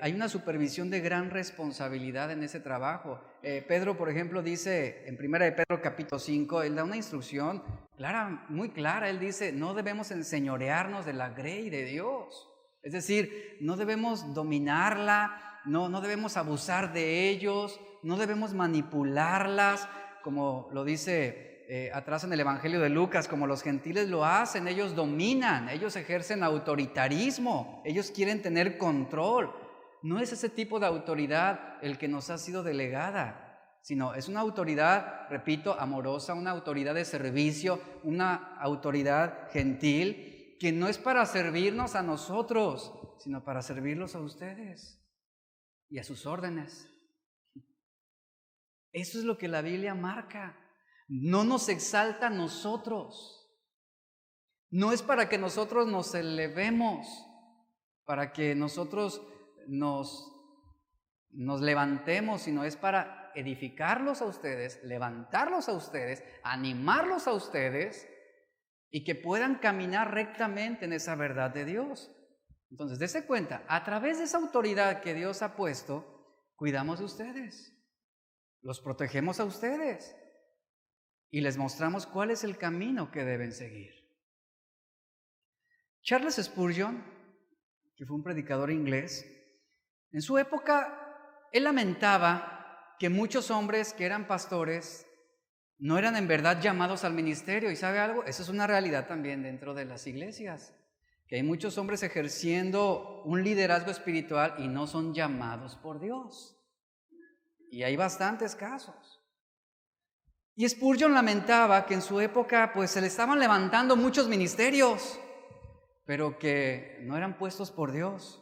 Hay una supervisión de gran responsabilidad en ese trabajo. Pedro, por ejemplo, dice en 1 de Pedro capítulo 5, él da una instrucción clara, muy clara. Él dice, no debemos enseñorearnos de la grey de Dios. Es decir, no debemos dominarla, no debemos abusar de ellos, no debemos manipularlas, como lo dice atrás en el Evangelio de Lucas, como los gentiles lo hacen. Ellos dominan, ellos ejercen autoritarismo, ellos quieren tener control. No es ese tipo de autoridad el que nos ha sido delegada, sino es una autoridad, repito, amorosa, una autoridad de servicio, una autoridad gentil, que no es para servirnos a nosotros, sino para servirlos a ustedes y a sus órdenes. Eso es lo que la Biblia marca. No nos exalta a nosotros. No es para que nosotros nos elevemos, para que nosotros nos levantemos, sino es para edificarlos a ustedes, levantarlos a ustedes, animarlos a ustedes y que puedan caminar rectamente en esa verdad de Dios. Entonces, dése cuenta, a través de esa autoridad que Dios ha puesto, cuidamos de ustedes, los protegemos a ustedes y les mostramos cuál es el camino que deben seguir. Charles Spurgeon, que fue un predicador inglés, en su época, él lamentaba que muchos hombres que eran pastores no eran en verdad llamados al ministerio. ¿Y sabe algo? Eso es una realidad también dentro de las iglesias, que hay muchos hombres ejerciendo un liderazgo espiritual y no son llamados por Dios. Y hay bastantes casos. Y Spurgeon lamentaba que en su época pues se le estaban levantando muchos ministerios, pero que no eran puestos por Dios.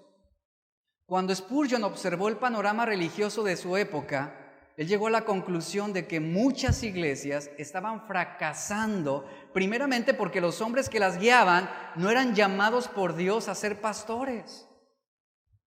Cuando Spurgeon observó el panorama religioso de su época, él llegó a la conclusión de que muchas iglesias estaban fracasando, primeramente porque los hombres que las guiaban no eran llamados por Dios a ser pastores.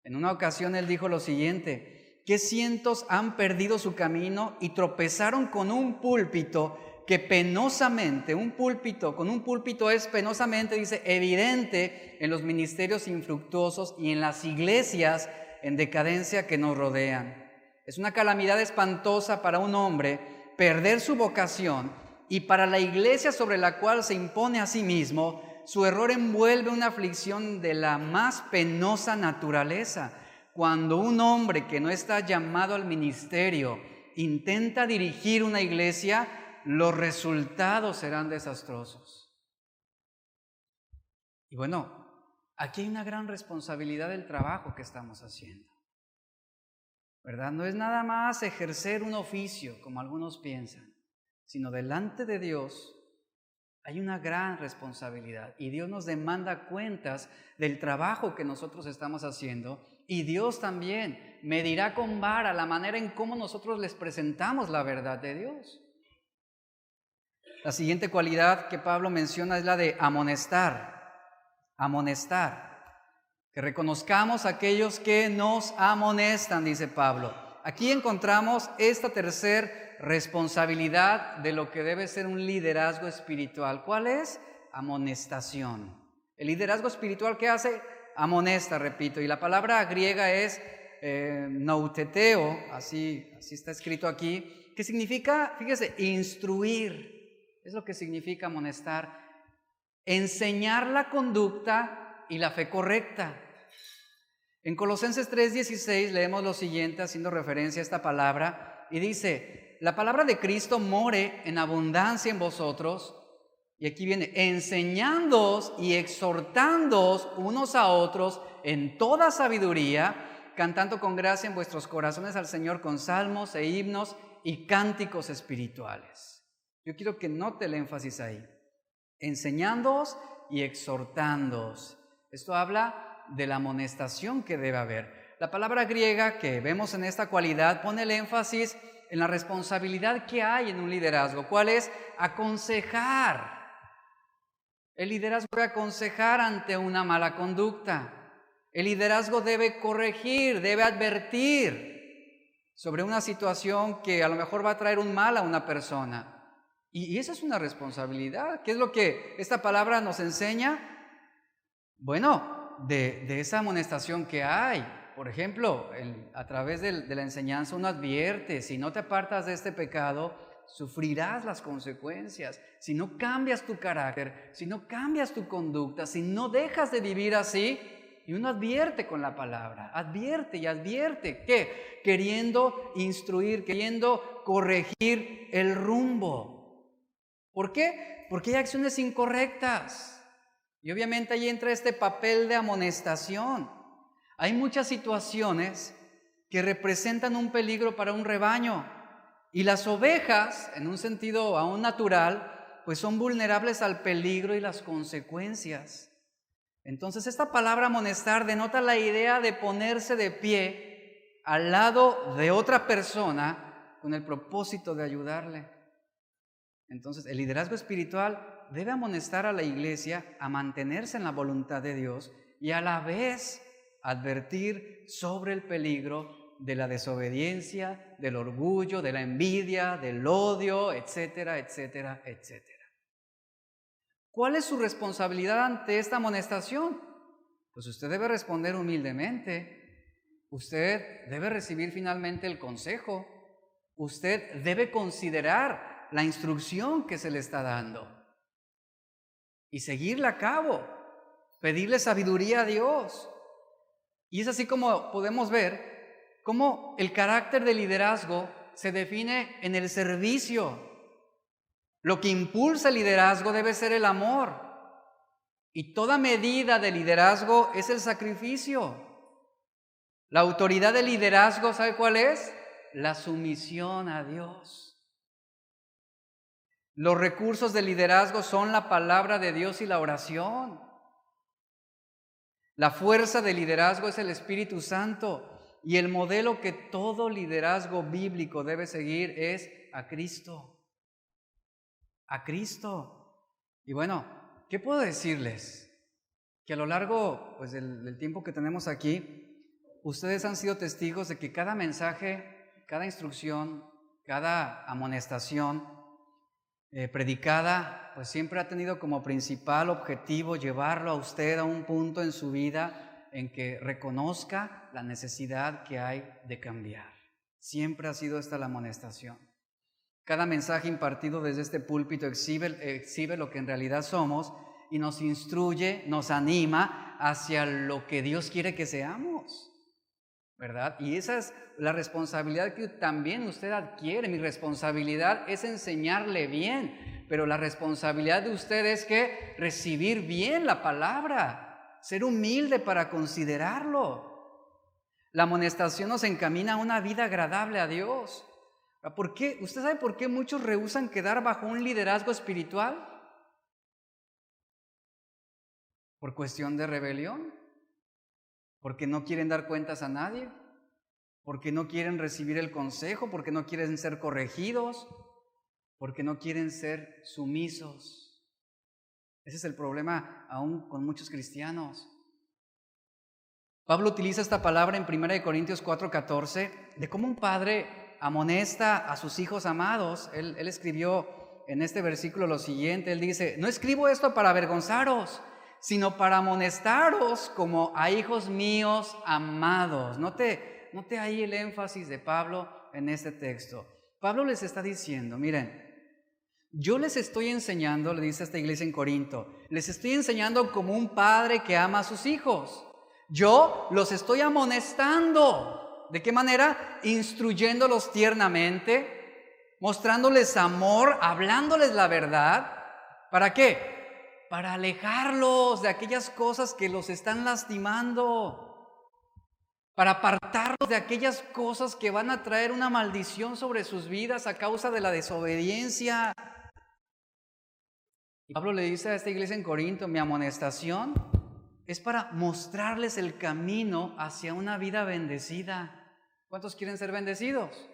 En una ocasión él dijo lo siguiente: que cientos han perdido su camino y tropezaron con un púlpito que penosamente, con un púlpito es penosamente, dice, evidente en los ministerios infructuosos y en las iglesias en decadencia que nos rodean. Es una calamidad espantosa para un hombre perder su vocación, y para la iglesia sobre la cual se impone a sí mismo, su error envuelve una aflicción de la más penosa naturaleza. Cuando un hombre que no está llamado al ministerio intenta dirigir una iglesia, los resultados serán desastrosos. Y bueno, aquí hay una gran responsabilidad del trabajo que estamos haciendo, ¿verdad? No es nada más ejercer un oficio, como algunos piensan, sino delante de Dios hay una gran responsabilidad. Y Dios nos demanda cuentas del trabajo que nosotros estamos haciendo. Y Dios también medirá con vara la manera en cómo nosotros les presentamos la verdad de Dios. La siguiente cualidad que Pablo menciona es la de amonestar. Amonestar. Que reconozcamos a aquellos que nos amonestan, dice Pablo. aquí encontramos esta tercera responsabilidad de lo que debe ser un liderazgo espiritual. ¿Cuál es? Amonestación. El liderazgo espiritual, ¿qué hace? Amonesta, repito. Y la palabra griega es nouteteo, así está escrito aquí, que significa, fíjese, instruir. Es lo que significa amonestar. Enseñar la conducta y la fe correcta. En Colosenses 3:16 leemos lo siguiente, haciendo referencia a esta palabra, y dice: la palabra de Cristo more en abundancia en vosotros, y aquí viene, enseñándoos y exhortándoos unos a otros en toda sabiduría, cantando con gracia en vuestros corazones al Señor con salmos e himnos y cánticos espirituales. Yo quiero que note el énfasis ahí. Enseñándoos y exhortándoos. Esto habla de la amonestación que debe haber. La palabra griega que vemos en esta cualidad pone el énfasis en la responsabilidad que hay en un liderazgo. ¿Cuál es? Aconsejar. El liderazgo debe aconsejar ante una mala conducta. El liderazgo debe corregir, debe advertir sobre una situación que a lo mejor va a traer un mal a una persona. Y esa es una responsabilidad. ¿Qué es lo que esta palabra nos enseña? Bueno, de esa amonestación que hay. Por ejemplo, a través de la enseñanza uno advierte: si no te apartas de este pecado, sufrirás las consecuencias. Si no cambias tu carácter, si no cambias tu conducta, si no dejas de vivir así, y uno advierte con la palabra, advierte y advierte. ¿Qué? Queriendo instruir, queriendo corregir el rumbo. ¿Por qué? Porque hay acciones incorrectas. Y obviamente ahí entra este papel de amonestación. Hay muchas situaciones que representan un peligro para un rebaño. Y las ovejas, en un sentido aún natural, pues son vulnerables al peligro y las consecuencias. Entonces esta palabra amonestar denota la idea de ponerse de pie al lado de otra persona con el propósito de ayudarle. Entonces, el liderazgo espiritual debe amonestar a la iglesia a mantenerse en la voluntad de Dios y a la vez advertir sobre el peligro de la desobediencia, del orgullo, de la envidia, del odio, etcétera, etcétera, etcétera. ¿Cuál es su responsabilidad ante esta amonestación? Pues usted debe responder humildemente. Usted debe recibir finalmente el consejo. Usted debe considerar la instrucción que se le está dando y seguirla a cabo, pedirle sabiduría a Dios. Y es así como podemos ver cómo el carácter de liderazgo se define en el servicio. Lo que impulsa el liderazgo debe ser el amor, y toda medida de liderazgo es el sacrificio. La autoridad del liderazgo, ¿sabe cuál es? La sumisión a Dios. Los recursos del liderazgo son la palabra de Dios y la oración. La fuerza del liderazgo es el Espíritu Santo, y el modelo que todo liderazgo bíblico debe seguir es a Cristo. A Cristo. Y bueno, ¿qué puedo decirles? Que a lo largo del tiempo que tenemos aquí, ustedes han sido testigos de que cada mensaje, cada instrucción, cada amonestación predicada, pues siempre ha tenido como principal objetivo llevarlo a usted a un punto en su vida en que reconozca la necesidad que hay de cambiar. Siempre ha sido esta la amonestación. Cada mensaje impartido desde este púlpito exhibe lo que en realidad somos y nos instruye, nos anima hacia lo que Dios quiere que seamos, ¿verdad? Y esa es la responsabilidad que también usted adquiere. Mi responsabilidad es enseñarle bien, pero la responsabilidad de usted es que recibir bien la palabra, ser humilde para considerarlo. La amonestación nos encamina a una vida agradable a Dios. ¿Por qué? ¿Usted sabe por qué muchos rehúsan quedar bajo un liderazgo espiritual? ¿Por cuestión de rebelión? ¿Porque no quieren dar cuentas a nadie? ¿Porque no quieren recibir el consejo? ¿Porque no quieren ser corregidos? ¿Porque no quieren ser sumisos? Ese es el problema aún con muchos cristianos. Pablo utiliza esta palabra en 1 Corintios 4:14 de cómo un padre amonesta a sus hijos amados. Él escribió en este versículo lo siguiente, él dice: no escribo esto para avergonzaros, sino para amonestaros como a hijos míos amados. Note ahí el énfasis de Pablo en este texto. Pablo les está diciendo, miren, yo les estoy enseñando, le dice a esta iglesia en Corinto, les estoy enseñando como un padre que ama a sus hijos. Yo los estoy amonestando. ¿De qué manera? Instruyéndolos tiernamente, mostrándoles amor, hablándoles la verdad. ¿Para qué? Para alejarlos de aquellas cosas que los están lastimando, para apartarlos de aquellas cosas que van a traer una maldición sobre sus vidas a causa de la desobediencia. Y Pablo le dice a esta iglesia en Corinto, mi amonestación es para mostrarles el camino hacia una vida bendecida. ¿Cuántos quieren ser bendecidos?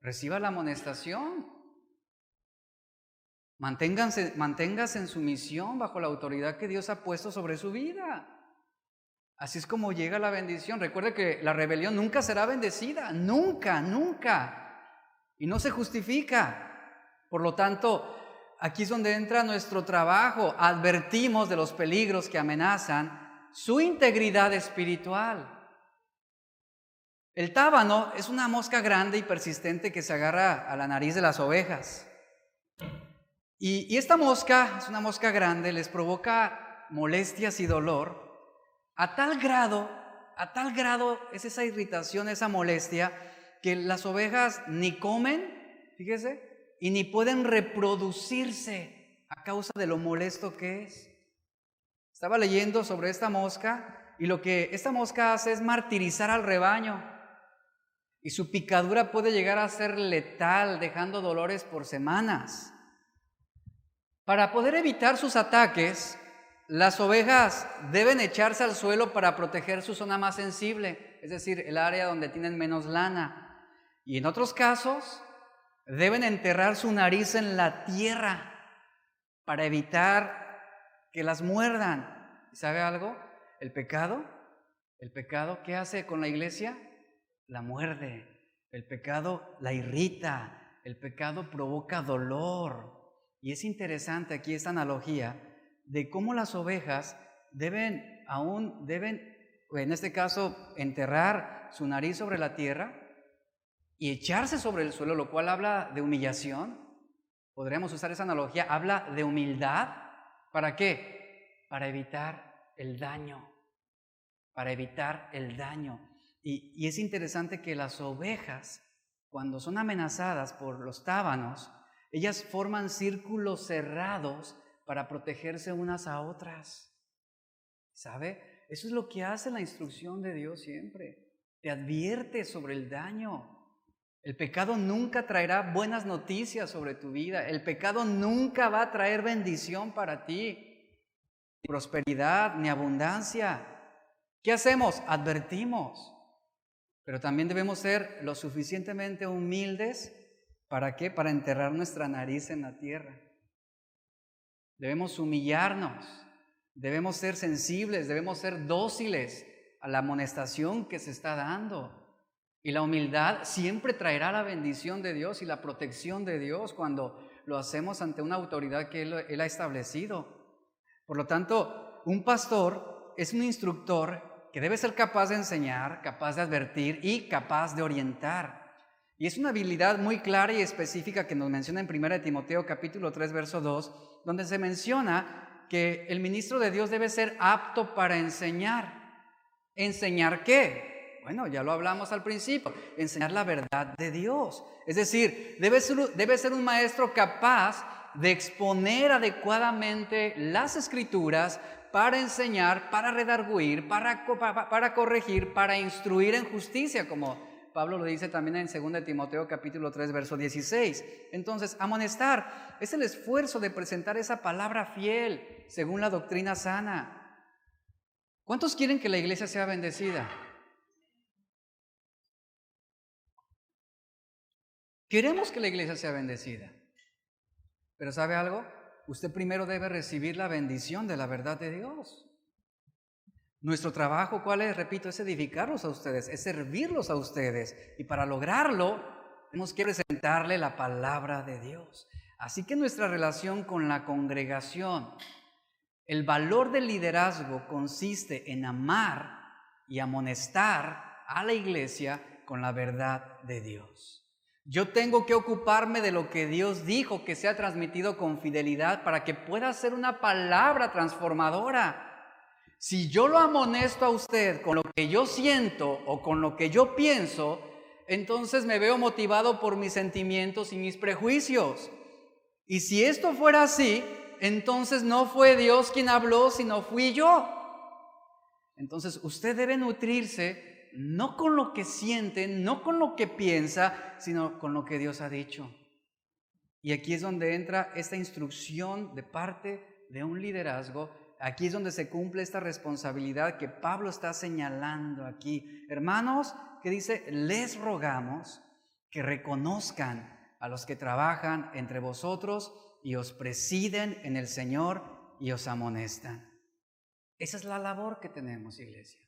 Reciba la amonestación. Manténgase en su misión bajo la autoridad que Dios ha puesto sobre su vida. Así es como llega la bendición. Recuerde que la rebelión nunca será bendecida, nunca, nunca. Y no se justifica. Por lo tanto, aquí es donde entra nuestro trabajo. Advertimos de los peligros que amenazan su integridad espiritual. El tábano es una mosca grande y persistente que se agarra a la nariz de las ovejas. Y esta mosca, es una mosca grande, les provoca molestias y dolor a tal grado es esa irritación, esa molestia, que las ovejas ni comen, fíjese, y ni pueden reproducirse a causa de lo molesto que es. Estaba leyendo sobre esta mosca y lo que esta mosca hace es martirizar al rebaño y su picadura puede llegar a ser letal, dejando dolores por semanas. Para poder evitar sus ataques, las ovejas deben echarse al suelo para proteger su zona más sensible, es decir, el área donde tienen menos lana. Y en otros casos, deben enterrar su nariz en la tierra para evitar que las muerdan. ¿Sabe algo? El pecado, ¿qué hace con la iglesia? La muerde. El pecado la irrita. El pecado provoca dolor. Y es interesante aquí esta analogía de cómo las ovejas deben, en este caso, enterrar su nariz sobre la tierra y echarse sobre el suelo, lo cual habla de humillación. Podríamos usar esa analogía, habla de humildad. ¿Para qué? Para evitar el daño. Para evitar el daño. Y es interesante que las ovejas, cuando son amenazadas por los tábanos, ellas forman círculos cerrados para protegerse unas a otras. ¿Sabe? Eso es lo que hace la instrucción de Dios siempre. Te advierte sobre el daño. El pecado nunca traerá buenas noticias sobre tu vida. El pecado nunca va a traer bendición para ti, ni prosperidad, ni abundancia. ¿Qué hacemos? Advertimos. Pero también debemos ser lo suficientemente humildes. ¿Para qué? Para enterrar nuestra nariz en la tierra. Debemos humillarnos, debemos ser sensibles, debemos ser dóciles a la amonestación que se está dando. Y la humildad siempre traerá la bendición de Dios y la protección de Dios cuando lo hacemos ante una autoridad que Él ha establecido. Por lo tanto, un pastor es un instructor que debe ser capaz de enseñar, capaz de advertir y capaz de orientar. Y es una habilidad muy clara y específica que nos menciona en 1 Timoteo capítulo 3, verso 2, donde se menciona que el ministro de Dios debe ser apto para enseñar. ¿Enseñar qué? Bueno, ya lo hablamos al principio, enseñar la verdad de Dios. Es decir, debe ser un maestro capaz de exponer adecuadamente las Escrituras para enseñar, para redarguir, para corregir, para instruir en justicia, como Pablo lo dice también en 2 Timoteo capítulo 3, verso 16. Entonces, amonestar es el esfuerzo de presentar esa palabra fiel según la doctrina sana. ¿Cuántos quieren que la iglesia sea bendecida? Queremos que la iglesia sea bendecida. Pero ¿sabe algo? Usted primero debe recibir la bendición de la verdad de Dios. Nuestro trabajo, ¿cuál es? Repito, es edificarlos a ustedes, es servirlos a ustedes. Y para lograrlo, tenemos que presentarle la palabra de Dios. Así que nuestra relación con la congregación, el valor del liderazgo consiste en amar y amonestar a la iglesia con la verdad de Dios. Yo tengo que ocuparme de lo que Dios dijo, que sea transmitido con fidelidad para que pueda ser una palabra transformadora. Si yo lo amonesto a usted con lo que yo siento o con lo que yo pienso, entonces me veo motivado por mis sentimientos y mis prejuicios. Y si esto fuera así, entonces no fue Dios quien habló, sino fui yo. Entonces usted debe nutrirse no con lo que siente, no con lo que piensa, sino con lo que Dios ha dicho. Y aquí es donde entra esta instrucción de parte de un liderazgo. Aquí es donde se cumple esta responsabilidad que Pablo está señalando aquí. Hermanos, que dice, les rogamos que reconozcan a los que trabajan entre vosotros y os presiden en el Señor y os amonestan. Esa es la labor que tenemos, iglesia.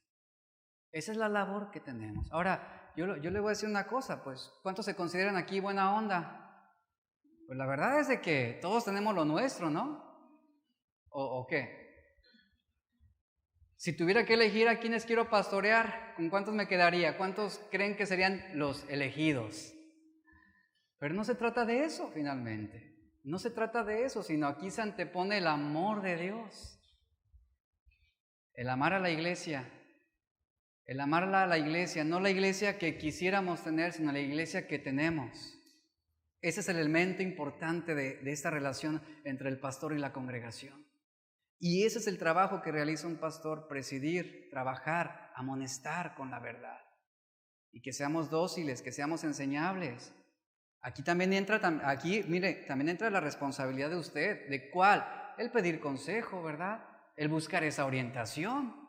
Esa es la labor que tenemos. Ahora, yo le voy a decir una cosa, pues, ¿cuántos se consideran aquí buena onda? Pues la verdad es de que todos tenemos lo nuestro, ¿no? ¿O qué? Si tuviera que elegir a quienes quiero pastorear, ¿con cuántos me quedaría? ¿Cuántos creen que serían los elegidos? Pero no se trata de eso finalmente. No se trata de eso, sino aquí se antepone el amor de Dios. El amar a la iglesia. El amarla a la iglesia, no la iglesia que quisiéramos tener, sino la iglesia que tenemos. Ese es el elemento importante de esta relación entre el pastor y la congregación. Y ese es el trabajo que realiza un pastor: presidir, trabajar, amonestar con la verdad. Y que seamos dóciles, que seamos enseñables. Aquí también entra, también entra la responsabilidad de usted. ¿De cuál? El pedir consejo, ¿verdad? El buscar esa orientación.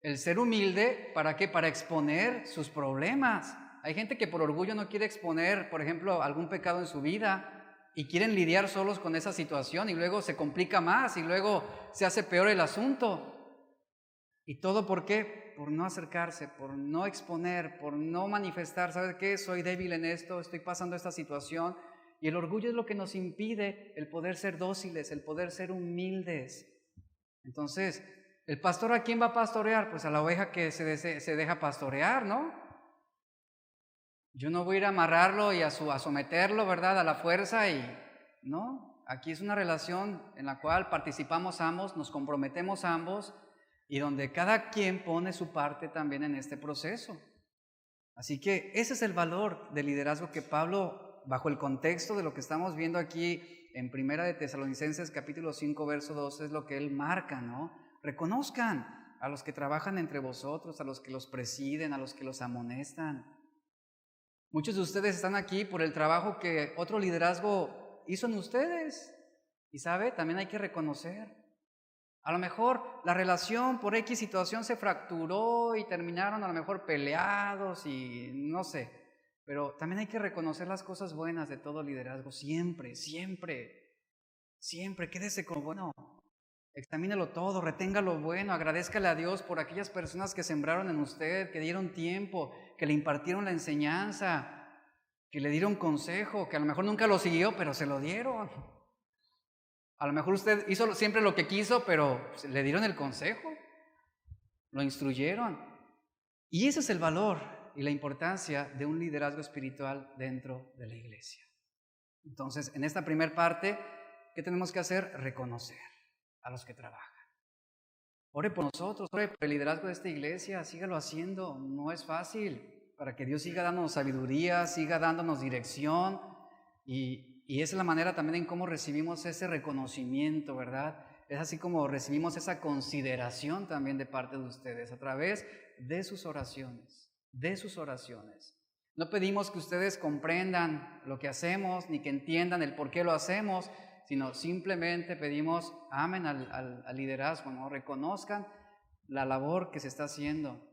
El ser humilde, ¿para qué? Para exponer sus problemas. Hay gente que por orgullo no quiere exponer, por ejemplo, algún pecado en su vida y quieren lidiar solos con esa situación y luego se complica más y luego se hace peor el asunto. ¿Y todo por qué? Por no acercarse, por no exponer, por no manifestar, ¿sabes qué? Soy débil en esto, estoy pasando esta situación. Y el orgullo es lo que nos impide el poder ser dóciles, el poder ser humildes. Entonces, ¿el pastor a quién va a pastorear? Pues a la oveja que se deja pastorear, ¿no? Yo no voy a ir a amarrarlo y a someterlo, ¿verdad? A la fuerza ¿no? Aquí es una relación en la cual participamos ambos, nos comprometemos ambos y donde cada quien pone su parte también en este proceso. Así que ese es el valor del liderazgo que Pablo, bajo el contexto de lo que estamos viendo aquí en Primera de Tesalonicenses capítulo 5 verso 2, es lo que él marca, ¿no? Reconozcan a los que trabajan entre vosotros, a los que los presiden, a los que los amonestan. Muchos de ustedes están aquí por el trabajo que otro liderazgo hizo en ustedes. Y sabe, también hay que reconocer. A lo mejor la relación por X situación se fracturó y terminaron a lo mejor peleados y no sé. Pero también hay que reconocer las cosas buenas de todo liderazgo. Siempre, siempre, siempre. Quédese con lo bueno. Examínelo todo, retenga lo bueno, agradézcale a Dios por aquellas personas que sembraron en usted, que dieron tiempo, que le impartieron la enseñanza, que le dieron consejo, que a lo mejor nunca lo siguió, pero se lo dieron. A lo mejor usted hizo siempre lo que quiso, pero le dieron el consejo, lo instruyeron. Y ese es el valor y la importancia de un liderazgo espiritual dentro de la iglesia. Entonces, en esta primera parte, ¿qué tenemos que hacer? Reconocer a los que trabajan. Ore por nosotros, ore por el liderazgo de esta iglesia, sígalo haciendo, no es fácil, para que Dios siga dándonos sabiduría, siga dándonos dirección, y esa es la manera también en cómo recibimos ese reconocimiento, ¿verdad? Es así como recibimos esa consideración también de parte de ustedes, a través de sus oraciones, No pedimos que ustedes comprendan lo que hacemos, ni que entiendan el por qué lo hacemos, sino simplemente pedimos, amen al liderazgo, ¿no? Reconozcan la labor que se está haciendo.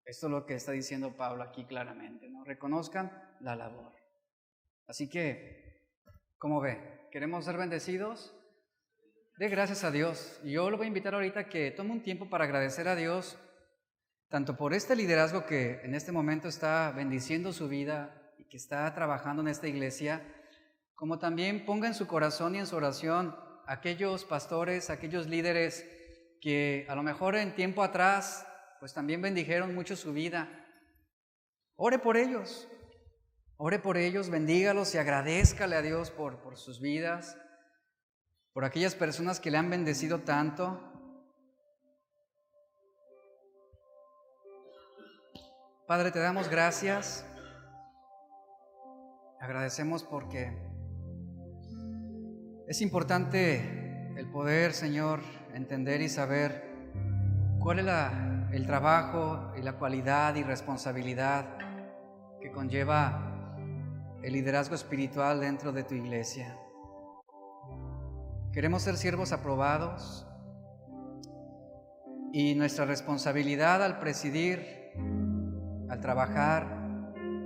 Esto es lo que está diciendo Pablo aquí claramente, ¿no? Reconozcan la labor. Así que, ¿cómo ve? ¿Queremos ser bendecidos? dé gracias a Dios. Y yo lo voy a invitar ahorita a que tome un tiempo para agradecer a Dios, tanto por este liderazgo que en este momento está bendiciendo su vida y que está trabajando en esta iglesia, como también ponga en su corazón y en su oración aquellos pastores, aquellos líderes que a lo mejor en tiempo atrás pues también bendijeron mucho su vida. Ore por ellos, bendígalos y agradézcale a Dios por sus vidas, por aquellas personas que le han bendecido tanto. Padre, te damos gracias, agradecemos porque es importante el poder, Señor, entender y saber cuál es el trabajo y la cualidad y responsabilidad que conlleva el liderazgo espiritual dentro de tu iglesia. Queremos ser siervos aprobados y nuestra responsabilidad al presidir, al trabajar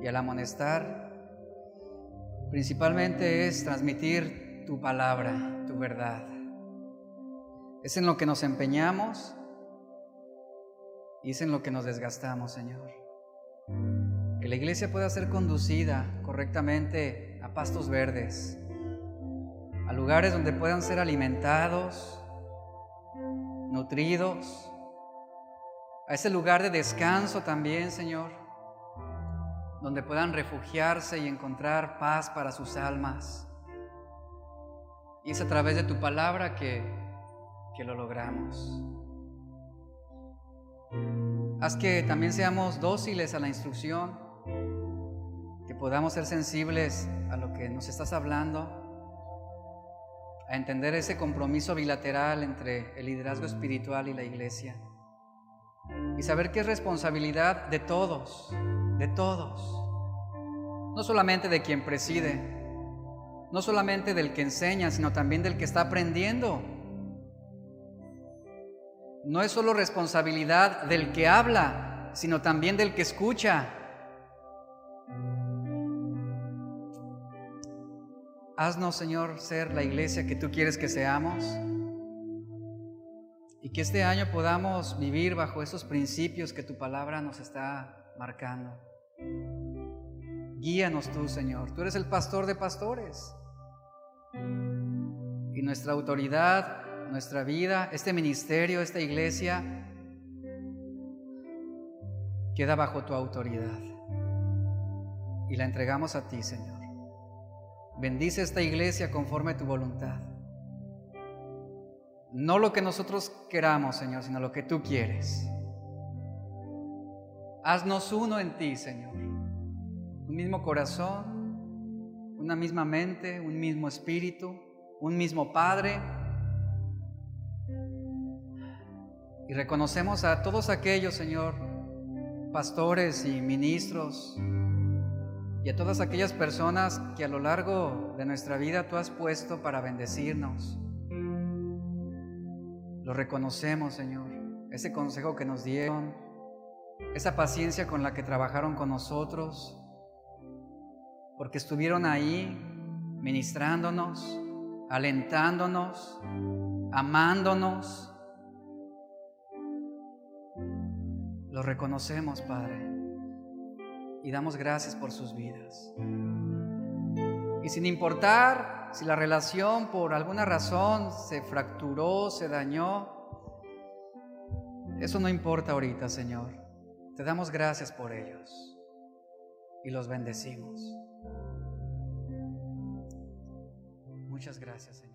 y al amonestar, principalmente es transmitir tu palabra, tu verdad. Es en lo que nos empeñamos y es en lo que nos desgastamos, Señor. Que la iglesia pueda ser conducida correctamente a pastos verdes, a lugares donde puedan ser alimentados, nutridos, a ese lugar de descanso también, Señor, donde puedan refugiarse y encontrar paz para sus almas. Y es a través de tu palabra que lo logramos. Haz que también seamos dóciles a la instrucción, que podamos ser sensibles a lo que nos estás hablando, a entender ese compromiso bilateral entre el liderazgo espiritual y la iglesia, y saber que es responsabilidad de todos, no solamente de quien preside, no solamente del que enseña, sino también del que está aprendiendo. No es solo responsabilidad del que habla, sino también del que escucha. Haznos, Señor, ser la iglesia que tú quieres que seamos, y que este año podamos vivir bajo esos principios que tu palabra nos está marcando. Guíanos tú, Señor. Tú eres el pastor de pastores. Y nuestra autoridad, nuestra vida, este ministerio, esta iglesia, queda bajo tu autoridad. Y la entregamos a ti, Señor. Bendice esta iglesia conforme a tu voluntad. No lo que nosotros queramos, Señor, sino lo que tú quieres. Haznos uno en ti, Señor. Un mismo corazón, una misma mente, un mismo espíritu, un mismo Padre. Y reconocemos a todos aquellos, Señor, pastores y ministros, y a todas aquellas personas que a lo largo de nuestra vida tú has puesto para bendecirnos. Lo reconocemos, Señor, ese consejo que nos dieron, esa paciencia con la que trabajaron con nosotros, porque estuvieron ahí ministrándonos, alentándonos, amándonos. Lo reconocemos, Padre, y damos gracias por sus vidas. Y sin importar si la relación por alguna razón se fracturó, se dañó, eso no importa ahorita, Señor. Te damos gracias por ellos y los bendecimos. Muchas gracias, Señor.